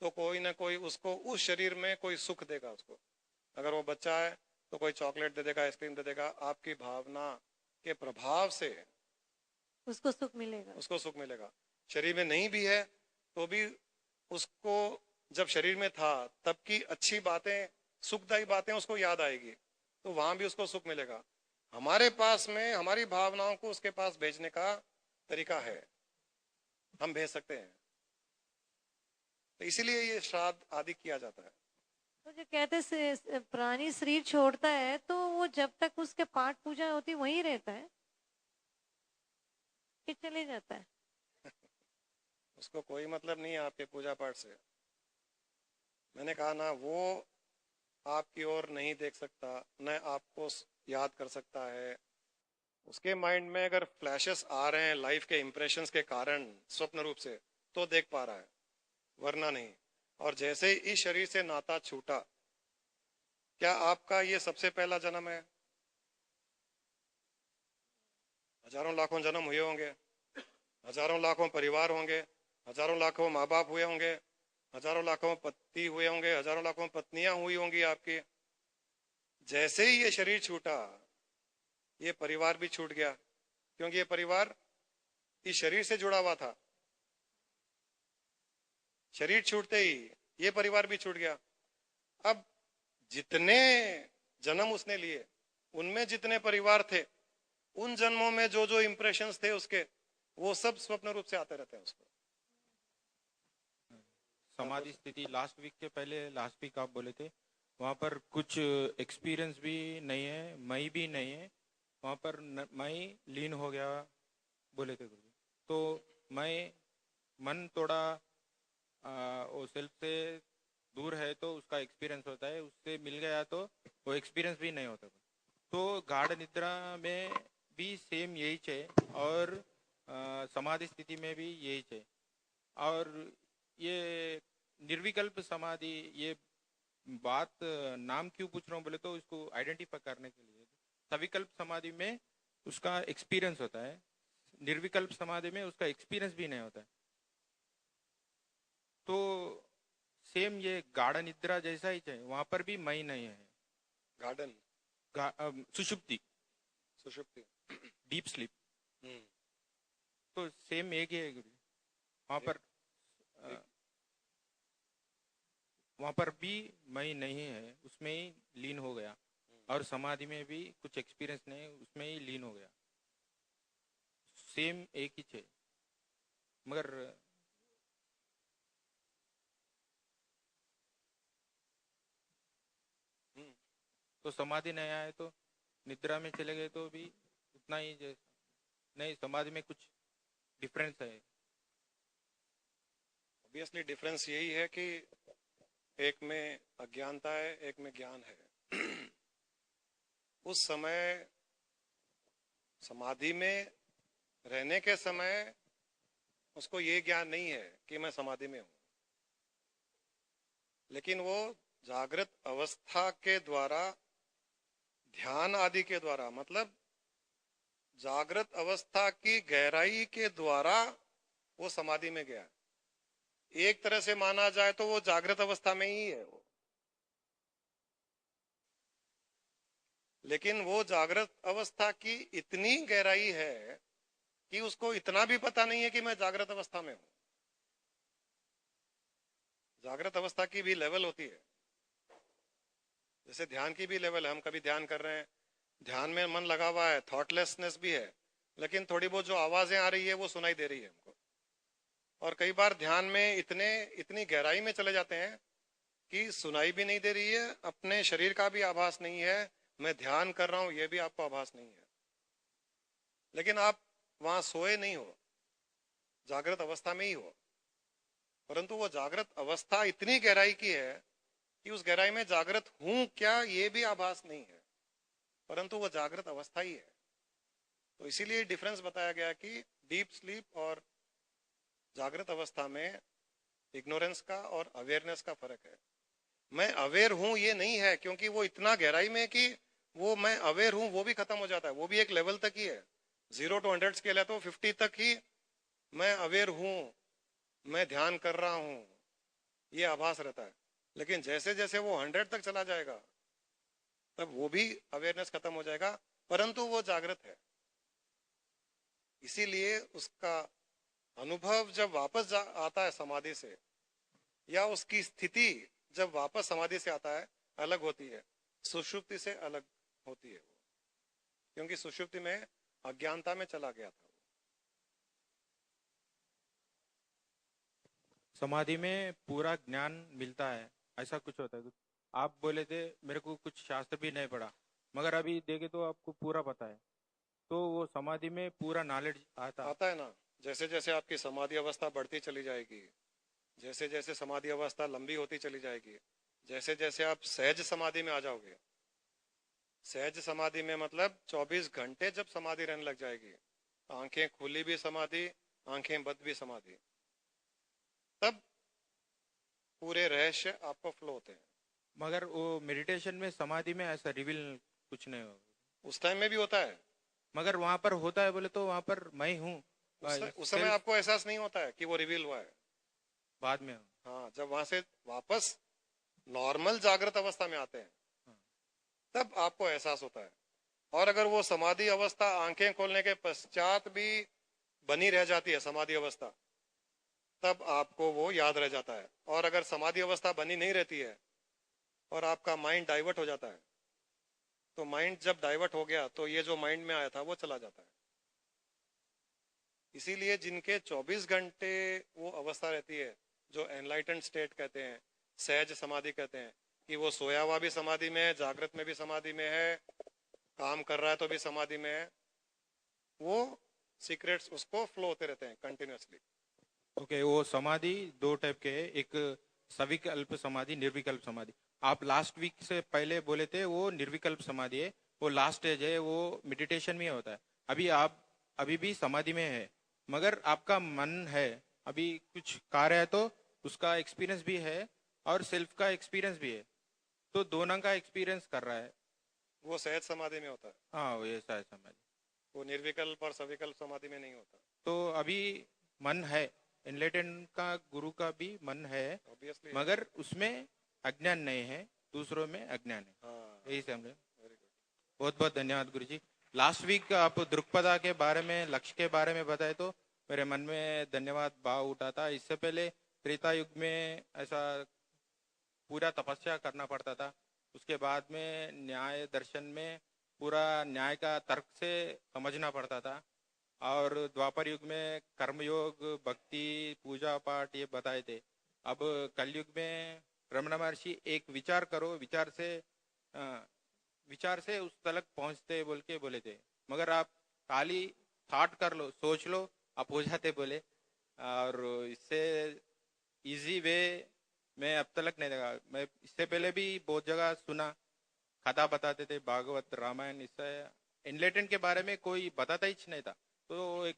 तो कोई ना कोई उसको उस शरीर में कोई सुख देगा उसको। अगर वो बच्चा है तो कोई चॉकलेट दे देगा, आइसक्रीम दे देगा। आपकी भावना के प्रभाव से उसको सुख मिलेगा, उसको सुख मिलेगा। शरीर में नहीं भी है तो भी उसको जब शरीर में था तब की अच्छी बातें, सुखदायी बातें उसको याद आएगी, तो वहां भी उसको सुख मिलेगा। हमारे पास में हमारी भावनाओं को उसके पास भेजने का तरीका है, हम भेज सकते हैं। तो इसीलिए ये श्राद्ध आदि किया जाता है। तो जो कहते प्राणी शरीर छोड़ता है तो वो जब तक उसके पाठ पूजा होती वहीं रहता है कि चले जाता है? उसको कोई मतलब नहीं है आपके पूजा पाठ से। मैंने कहा ना, वो आपकी ओर नहीं देख सकता, न आपको याद कर सकता है। उसके माइंड में अगर फ्लैशेस आ रहे हैं लाइफ के इंप्रेशंस के कारण स्वप्न रूप से, तो देख पा रहा है, वरना नहीं। और जैसे ही इस शरीर से नाता छूटा, क्या आपका ये सबसे पहला जन्म है? हजारों लाखों जन्म हुए होंगे, हजारों लाखों परिवार होंगे, हजारों लाखों माँ बाप हुए होंगे, हजारों लाखों पति हुए होंगे, हजारों लाखों पत्नियां हुई होंगी आपकी। जैसे ही ये शरीर छूटा, ये परिवार भी छूट गया, क्योंकि ये परिवार इस शरीर से जुड़ा हुआ था। शरीर छूटते ही ये परिवार भी छूट गया। अब जितने जन्म उसने लिए, उनमें जितने परिवार थे, उन जन्मों में जो जो इंप्रेशंस थे उसके, वो सब स्वप्न रूप से आते रहते हैं उसको। समाधि स्थिति लास्ट वीक आप बोले थे, वहाँ पर कुछ एक्सपीरियंस भी नहीं है, मई भी नहीं है, वहाँ पर मई लीन हो गया बोले थे गुरु। तो मैं मन थोड़ा वो सेल्फ से दूर है तो उसका एक्सपीरियंस होता है, उससे मिल गया तो वो एक्सपीरियंस भी नहीं होता। तो गाढ़ निद्रा में भी सेम यही है और समाधि स्थिति में भी यही है। और ये निर्विकल्प समाधि, ये बात नाम क्यों पूछ रहा हूँ बोले तो इसको आइडेंटिफाई करने के लिए। सविकल्प समाधि में उसका एक्सपीरियंस होता है, निर्विकल्प समाधि में उसका एक्सपीरियंस भी नहीं होता है। तो सेम ये गाढ़ निद्रा जैसा ही है, वहां पर भी मई नहीं है। गार्डन सुषुप्ति डीप स्लीप, तो सेम एक ही है गुरु। वहां पर भी मई नहीं है, उसमें ही लीन हो गया। और समाधि में भी कुछ एक्सपीरियंस नहीं, उसमें ही लीन हो गया। सेम एक ही है, मगर तो समाधि नहीं आए तो निद्रा में चले गए तो भी उतना ही जैसा नहीं। समाधि में कुछ डिफरेंस है। ऑब्वियसली डिफरेंस यही है कि एक में अज्ञानता है, एक में ज्ञान है। उस समय समाधि में रहने के समय उसको ये ज्ञान नहीं है कि मैं समाधि में हूं, लेकिन वो जागृत अवस्था के द्वारा, ध्यान आदि के द्वारा, मतलब जागृत अवस्था की गहराई के द्वारा वो समाधि में गया। एक तरह से माना जाए तो वो जागृत अवस्था में ही है वो, लेकिन वो जागृत अवस्था की इतनी गहराई है कि उसको इतना भी पता नहीं है कि मैं जागृत अवस्था में हूं। जागृत अवस्था की भी लेवल होती है, जैसे ध्यान की भी लेवल है। हम कभी ध्यान कर रहे हैं, ध्यान में मन लगा हुआ है, थॉटलेसनेस भी है, लेकिन थोड़ी बहुत जो आवाजें आ रही है वो सुनाई दे रही है हमको। और कई बार ध्यान में इतनी गहराई में चले जाते हैं कि सुनाई भी नहीं दे रही है, अपने शरीर का भी आभास नहीं है, मैं ध्यान कर रहा हूं ये भी आपको आभास नहीं है, लेकिन आप वहां सोए नहीं हो, जागृत अवस्था में ही हो। परंतु वो जागृत अवस्था इतनी गहराई की है कि उस गहराई में जागृत हूं क्या ये भी आभास नहीं है, परंतु वो जागृत अवस्था ही है। तो इसीलिए डिफरेंस बताया गया कि डीप स्लीप और जागृत अवस्था में इग्नोरेंस का और अवेयरनेस का फर्क है। मैं अवेयर हूं ये नहीं है, क्योंकि वो इतना गहराई में कि वो मैं अवेयर हूं वो भी खत्म हो जाता है, वो भी एक लेवल तक ही है। 0 to 100 स्केल है तो 50 तक ही मैं अवेयर हूं, मैं ध्यान कर रहा हूं, ये आभास रहता है। लेकिन जैसे जैसे वो 100 तक चला जाएगा तब वो भी अवेयरनेस खत्म हो जाएगा, परंतु वो जागृत है। इसीलिए उसका अनुभव जब वापस आता है समाधि से, या उसकी स्थिति जब वापस समाधि से आता है, अलग होती है, सुषुप्ति से अलग होती है वो, क्योंकि सुषुप्ति में अज्ञानता में चला गया था। समाधि में पूरा ज्ञान मिलता है, ऐसा कुछ होता है? आप बोले थे मेरे को कुछ शास्त्र भी नहीं पढ़ा, मगर अभी देखे तो आपको पूरा पता है, तो वो समाधि में पूरा नॉलेज आता है ना। जैसे जैसे आपकी समाधि अवस्था बढ़ती चली जाएगी, जैसे जैसे समाधि अवस्था लंबी होती चली जाएगी, जैसे जैसे आप सहज समाधि में आ जाओगे, सहज समाधि में मतलब 24 घंटे जब समाधि रहने लग जाएगी, आंखें खुली भी समाधि, आंखें बंद भी समाधि, तब पूरे रहस्य आपको फ्लो होते हैं। मगर वो मेडिटेशन में समाधि में ऐसा रिवील कुछ नहीं होगा? उस टाइम में भी होता है, मगर वहां पर होता है बोले तो वहां पर मैं हूँ, उस समय आपको एहसास नहीं होता है कि वो रिवील हुआ है, बाद में। हाँ, जब वहां से वापस नॉर्मल जागृत अवस्था में आते हैं तब आपको एहसास होता है। और अगर वो समाधि अवस्था आंखें खोलने के पश्चात भी बनी रह जाती है समाधि अवस्था, तब आपको वो याद रह जाता है। और अगर समाधि अवस्था बनी नहीं रहती है और आपका माइंड डाइवर्ट हो जाता है, तो माइंड जब डाइवर्ट हो गया तो ये जो माइंड में आया था वो चला जाता है। इसीलिए जिनके 24 घंटे वो अवस्था रहती है, जो एनलाइटेंड स्टेट कहते हैं, सहज समाधि कहते हैं, कि वो सोया हुआ भी समाधि में है, जागृत में भी समाधि में है, काम कर रहा है तो भी समाधि में है, वो सीक्रेट्स उसको फ्लो होते रहते हैं कंटिन्यूअसली। ओके, वो समाधि दो टाइप के है, एक सविकल्प समाधि, निर्विकल्प समाधि। आप लास्ट वीक से पहले बोले थे वो निर्विकल्प समाधि है, वो लास्ट स्टेज है, वो मेडिटेशन में होता है। अभी आप अभी भी समाधि में है, मगर आपका मन है, अभी कुछ कार्य है तो उसका एक्सपीरियंस भी है और सेल्फ का एक्सपीरियंस भी है, तो दोनों का एक्सपीरियंस कर रहा है। वो सहज समाधि में होता है। हाँ, वो ऐसा है समाधि, वो निर्विकल्प और सविकल्प समाधि में नहीं होता। तो अभी मन है, एनलाइटेंड का गुरु का भी मन है, Obviously मगर उसमें अज्ञान नहीं है, दूसरों में अज्ञान है। हाँ, यही समझे। Very good. बहुत बहुत धन्यवाद गुरुजी। लास्ट वीक आप दृक्पदा के बारे में, लक्ष्य के बारे में बताए तो मेरे मन में धन्यवाद भाव उठा था। इससे पहले त्रेता युग में ऐसा पूरा तपस्या करना पड़ता था, उसके बाद में न्याय दर्शन में पूरा न्याय का तर्क से समझना पड़ता था, और द्वापर युग में कर्मयोग, भक्ति, पूजा पाठ ये बताए थे। अब कलयुग में रमण महर्षि एक विचार करो, विचार से उस तलक पहुंचते बोल के बोले थे, मगर आप खाली थॉट कर लो, सोच लो, आप हो जाते बोले। और इससे इजी वे मैं अब तक नहीं देखा। मैं इससे पहले भी बहुत जगह सुना, कथा बताते थे, भागवत, रामायण, इससे एनलाइटेंट के बारे में कोई बताता ही नहीं था, तो एक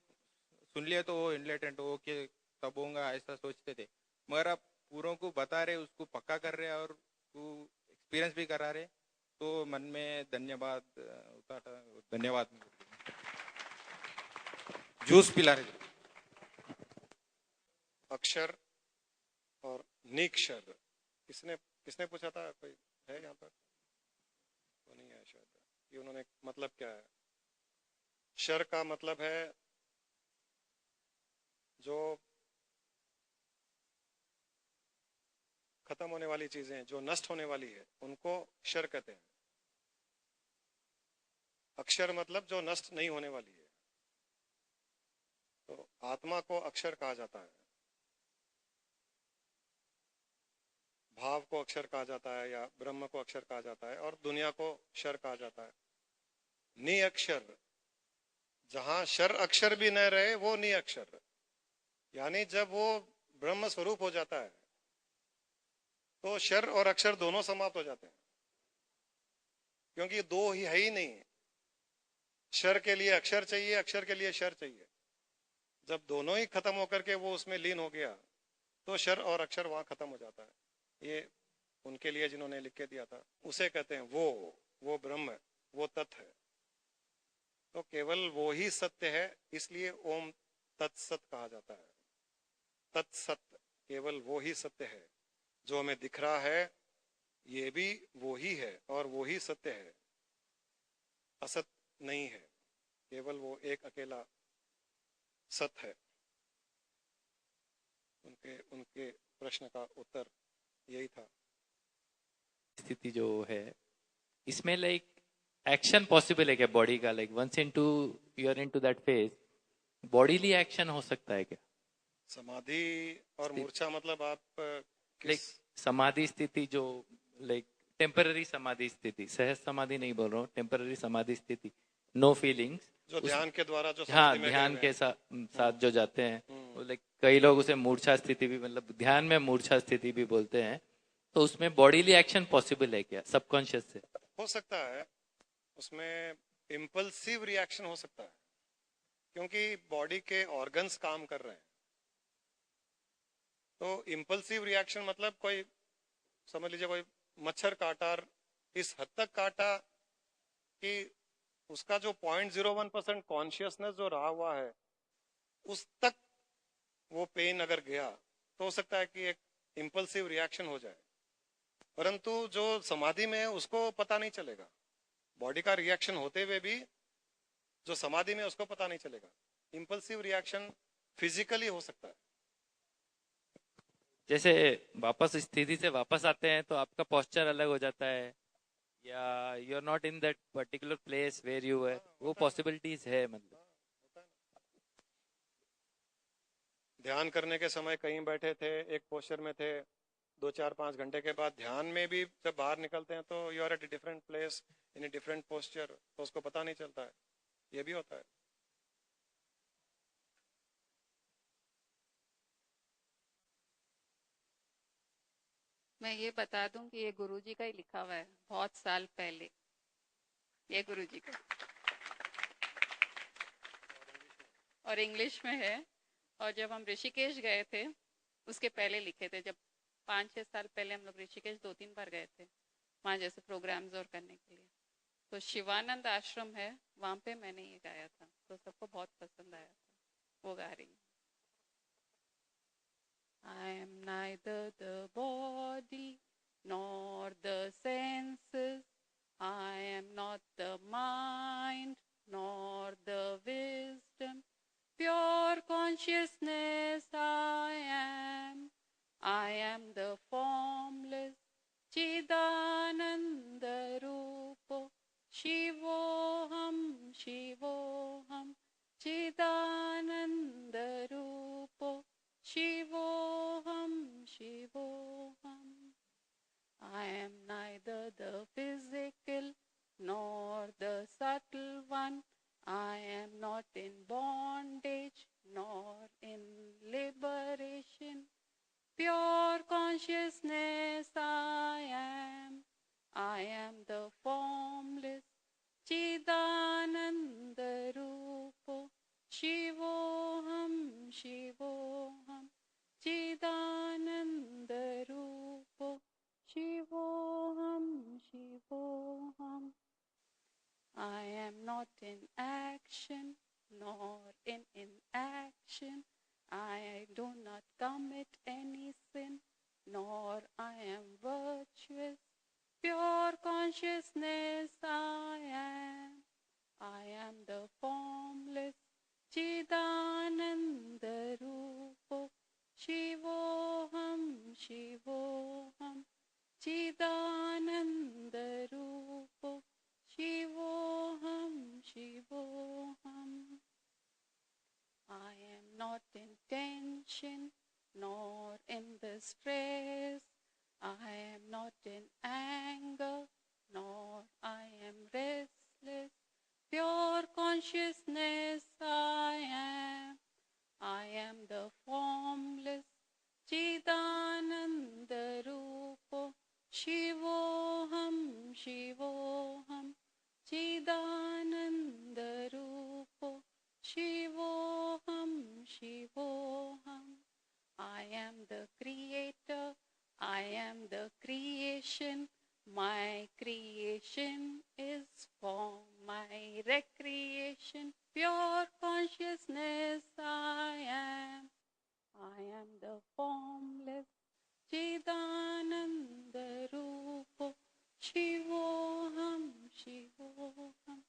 सुन लिया तो वो एनलाइटेंट हो के तब होगा ऐसा सोचते थे। मगर आप पूरों को बता रहे, उसको पक्का कर रहे और एक्सपीरियंस भी करा रहे, तो मन में धन्यवाद उतारा। धन्यवाद। जूस पिला रहे। अक्षर और निक्षर, किसने किसने पूछा था? कोई है यहाँ पर? तो नहीं है शायद। ये उन्होंने मतलब क्या है? क्षर का मतलब है जो खत्म होने वाली चीजें, जो नष्ट होने वाली है, उनको क्षर कहते हैं। अक्षर मतलब जो नष्ट नहीं होने वाली है। तो आत्मा को अक्षर कहा जाता है, भाव को अक्षर कहा जाता है, या ब्रह्म को अक्षर कहा जाता है, और दुनिया को क्षर कहा जाता है। निअक्षर, जहां शर अक्षर भी न रहे वो निअक्षर, यानी जब वो ब्रह्म स्वरूप हो जाता है तो शर और अक्षर दोनों समाप्त हो जाते हैं, क्योंकि दो ही है ही नहीं। शर के लिए अक्षर चाहिए, अक्षर के लिए शर चाहिए। जब दोनों ही खत्म होकर के वो उसमें लीन हो गया तो शर और अक्षर वहां खत्म हो जाता है। ये उनके लिए जिन्होंने लिख के दिया था, उसे कहते हैं वो ब्रह्म, वो तत्व है। तो केवल वो ही सत्य है, इसलिए ओम तत्सत कहा जाता है। तत्सत, केवल वो ही सत्य है। जो हमें दिख रहा है ये भी वो ही है और वो ही सत्य है, असत नहीं है, केवल वो एक अकेला सत्य है। उनके प्रश्न का उत्तर यही था। स्थिति जो है इसमें लाइक एक्शन पॉसिबल है क्या बॉडी का? Like once into you are into that phase, bodily action हो सकता है क्या? समाधि और स्थिति- मूर्छा मतलब आप लाइक किस समाधि स्थिति जो लाइक टेम्पररी समाधि स्थिति, सहज समाधि नहीं बोल रहा हूँ, टेम्पररी समाधि स्थिति, नो फीलिंग्स। जो ध्यान के द्वारा जो हाँ, समाधि में ध्यान गए के हुए हैं। साथ जो जाते हैं, वो लाइक कई लोग उसे मूर्छा स्थिति भी, मतलब ध्यान में मूर्छा स्थिति भी बोलते हैं। तो उसमें बॉडीली एक्शन पॉसिबल है क्या सबकॉन्शियस से? हो सकता है, उसमें इम्पल्सिव रिएक्शन हो सकता है, क्योंकि बॉडी के ऑर्गन्स काम कर रहे हैं। तो इम्पल्सिव रिएक्शन मतलब कोई, समझ लीजिए कोई मच्छर काटा, इस हद तक काटा कि उसका जो 0.01% कॉन्शियसनेस जो रहा हुआ है, उस तक वो पेन अगर गया तो हो सकता है कि एक इम्पल्सिव रिएक्शन हो जाए। परंतु जो समाधि में है उसको पता नहीं चलेगा, बॉडी का रिएक्शन होते हुए भी जो समाधि में उसको पता नहीं चलेगा। इम्पल्सिव रिएक्शन फिजिकली हो सकता है। जैसे वापस स्थिति से वापस आते हैं तो आपका पोस्चर अलग हो जाता है, या you are not in that particular place where you है, वो पॉसिबिलिटीज है मतलब? ध्यान करने के समय कहीं बैठे थे, एक पोस्चर में थे, 2-4-5 घंटे के बाद ध्यान में भी जब बाहर निकलते हैं तो you are at a different place in a different posture, तो उसको पता नहीं चलता है। ये भी होता है। मैं ये बता दूं कि ये गुरुजी का ही लिखा हुआ है, बहुत साल पहले, ये गुरुजी का, और इंग्लिश में है। और जब हम ऋषिकेश गए थे उसके पहले लिखे थे, जब 5-6 साल पहले हम लोग ऋषिकेश 2-3 बार गए थे वहाँ जैसे प्रोग्राम्स और करने के लिए। तो शिवानंद आश्रम है, वहाँ पे मैंने ये गाया था, तो सबको बहुत पसंद आया था, वो गा रही हूँ। I am neither the body nor the senses, I am not the mind nor the wisdom, pure consciousness I am the formless Chidananda Rupo, Shivoham Shivoham Chidananda Rupo, Shivoham Shivoham. I am neither the physical nor the subtle one, I am not in bondage nor in liberation, pure consciousness I am the formless Chidananda Rupo, Shivoham Shivoham Chidananda Rupo, Shivoham Shivoham. I am not in action nor in inaction, I do not commit any sin, nor I am virtuous, pure consciousness I am the formless Chidananda Rupo, Shivoham Shivoham Chidananda Rupo, Shivoham Shivoham. I am not in tension nor in distress, I am not in anger nor I am restless, pure consciousness I am the formless Chidananda Rupo, Shivoham Shivoham Chidananda Rupo, Shivoham Shivoham. I am the creator, I am the creation, my creation is for my recreation, pure consciousness I am the formless Chidananda Rupo, Shivoham Shivoham.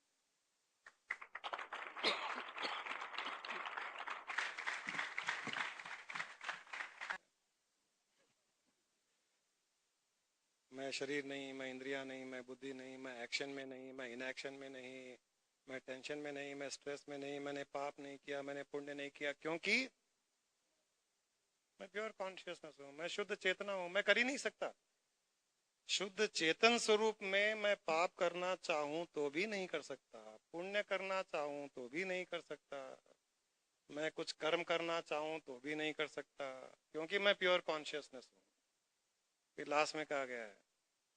मैं शरीर नहीं, मैं इंद्रियां नहीं, मैं बुद्धि नहीं, मैं एक्शन में नहीं, मैं इनएक्शन में नहीं, मैं टेंशन में नहीं, मैं स्ट्रेस में नहीं, मैंने पाप नहीं किया, मैंने पुण्य नहीं किया, क्योंकि मैं प्योर कॉन्शियसनेस हूं, मैं शुद्ध चेतना हूं, मैं कर ही नहीं सकता। शुद्ध चेतन स्वरूप में मैं पाप करना चाहूं तो भी नहीं कर सकता, पुण्य करना चाहूं तो भी नहीं कर सकता, मैं कुछ कर्म करना चाहूं तो भी नहीं कर सकता, क्योंकि मैं प्योर कॉन्शियसनेस हूं। फिर लास्ट में कहा गया है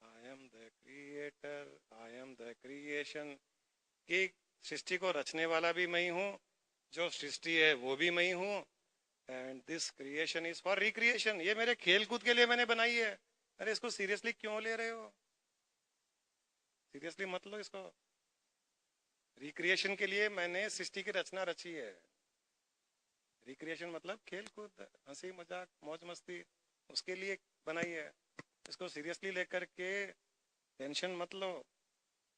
I am the creator, I am the creation, कि सृष्टि को रचने वाला भी मैं ही हूं, जो सृष्टि है वो भी मैं ही हूं, and this creation is for recreation, ये मेरे खेल कूद के लिए मैंने बनाई है। अरे इसको सीरियसली क्यों ले रहे हो? सीरियसली मत लो इसको। रिक्रिएशन के लिए मैंने सृष्टि की रचना रची है। रिक्रिएशन मतलब खेल कूद, हंसी मजाक, मौज मस्ती, उसके लिए बनाई है। इसको सीरियसली लेकर के टेंशन मत लो,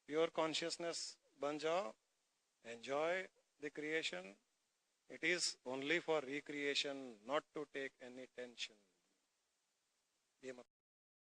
प्योर कॉन्शियसनेस बन जाओ, enjoy the creation. It is only for recreation, not to take any tension. ये मत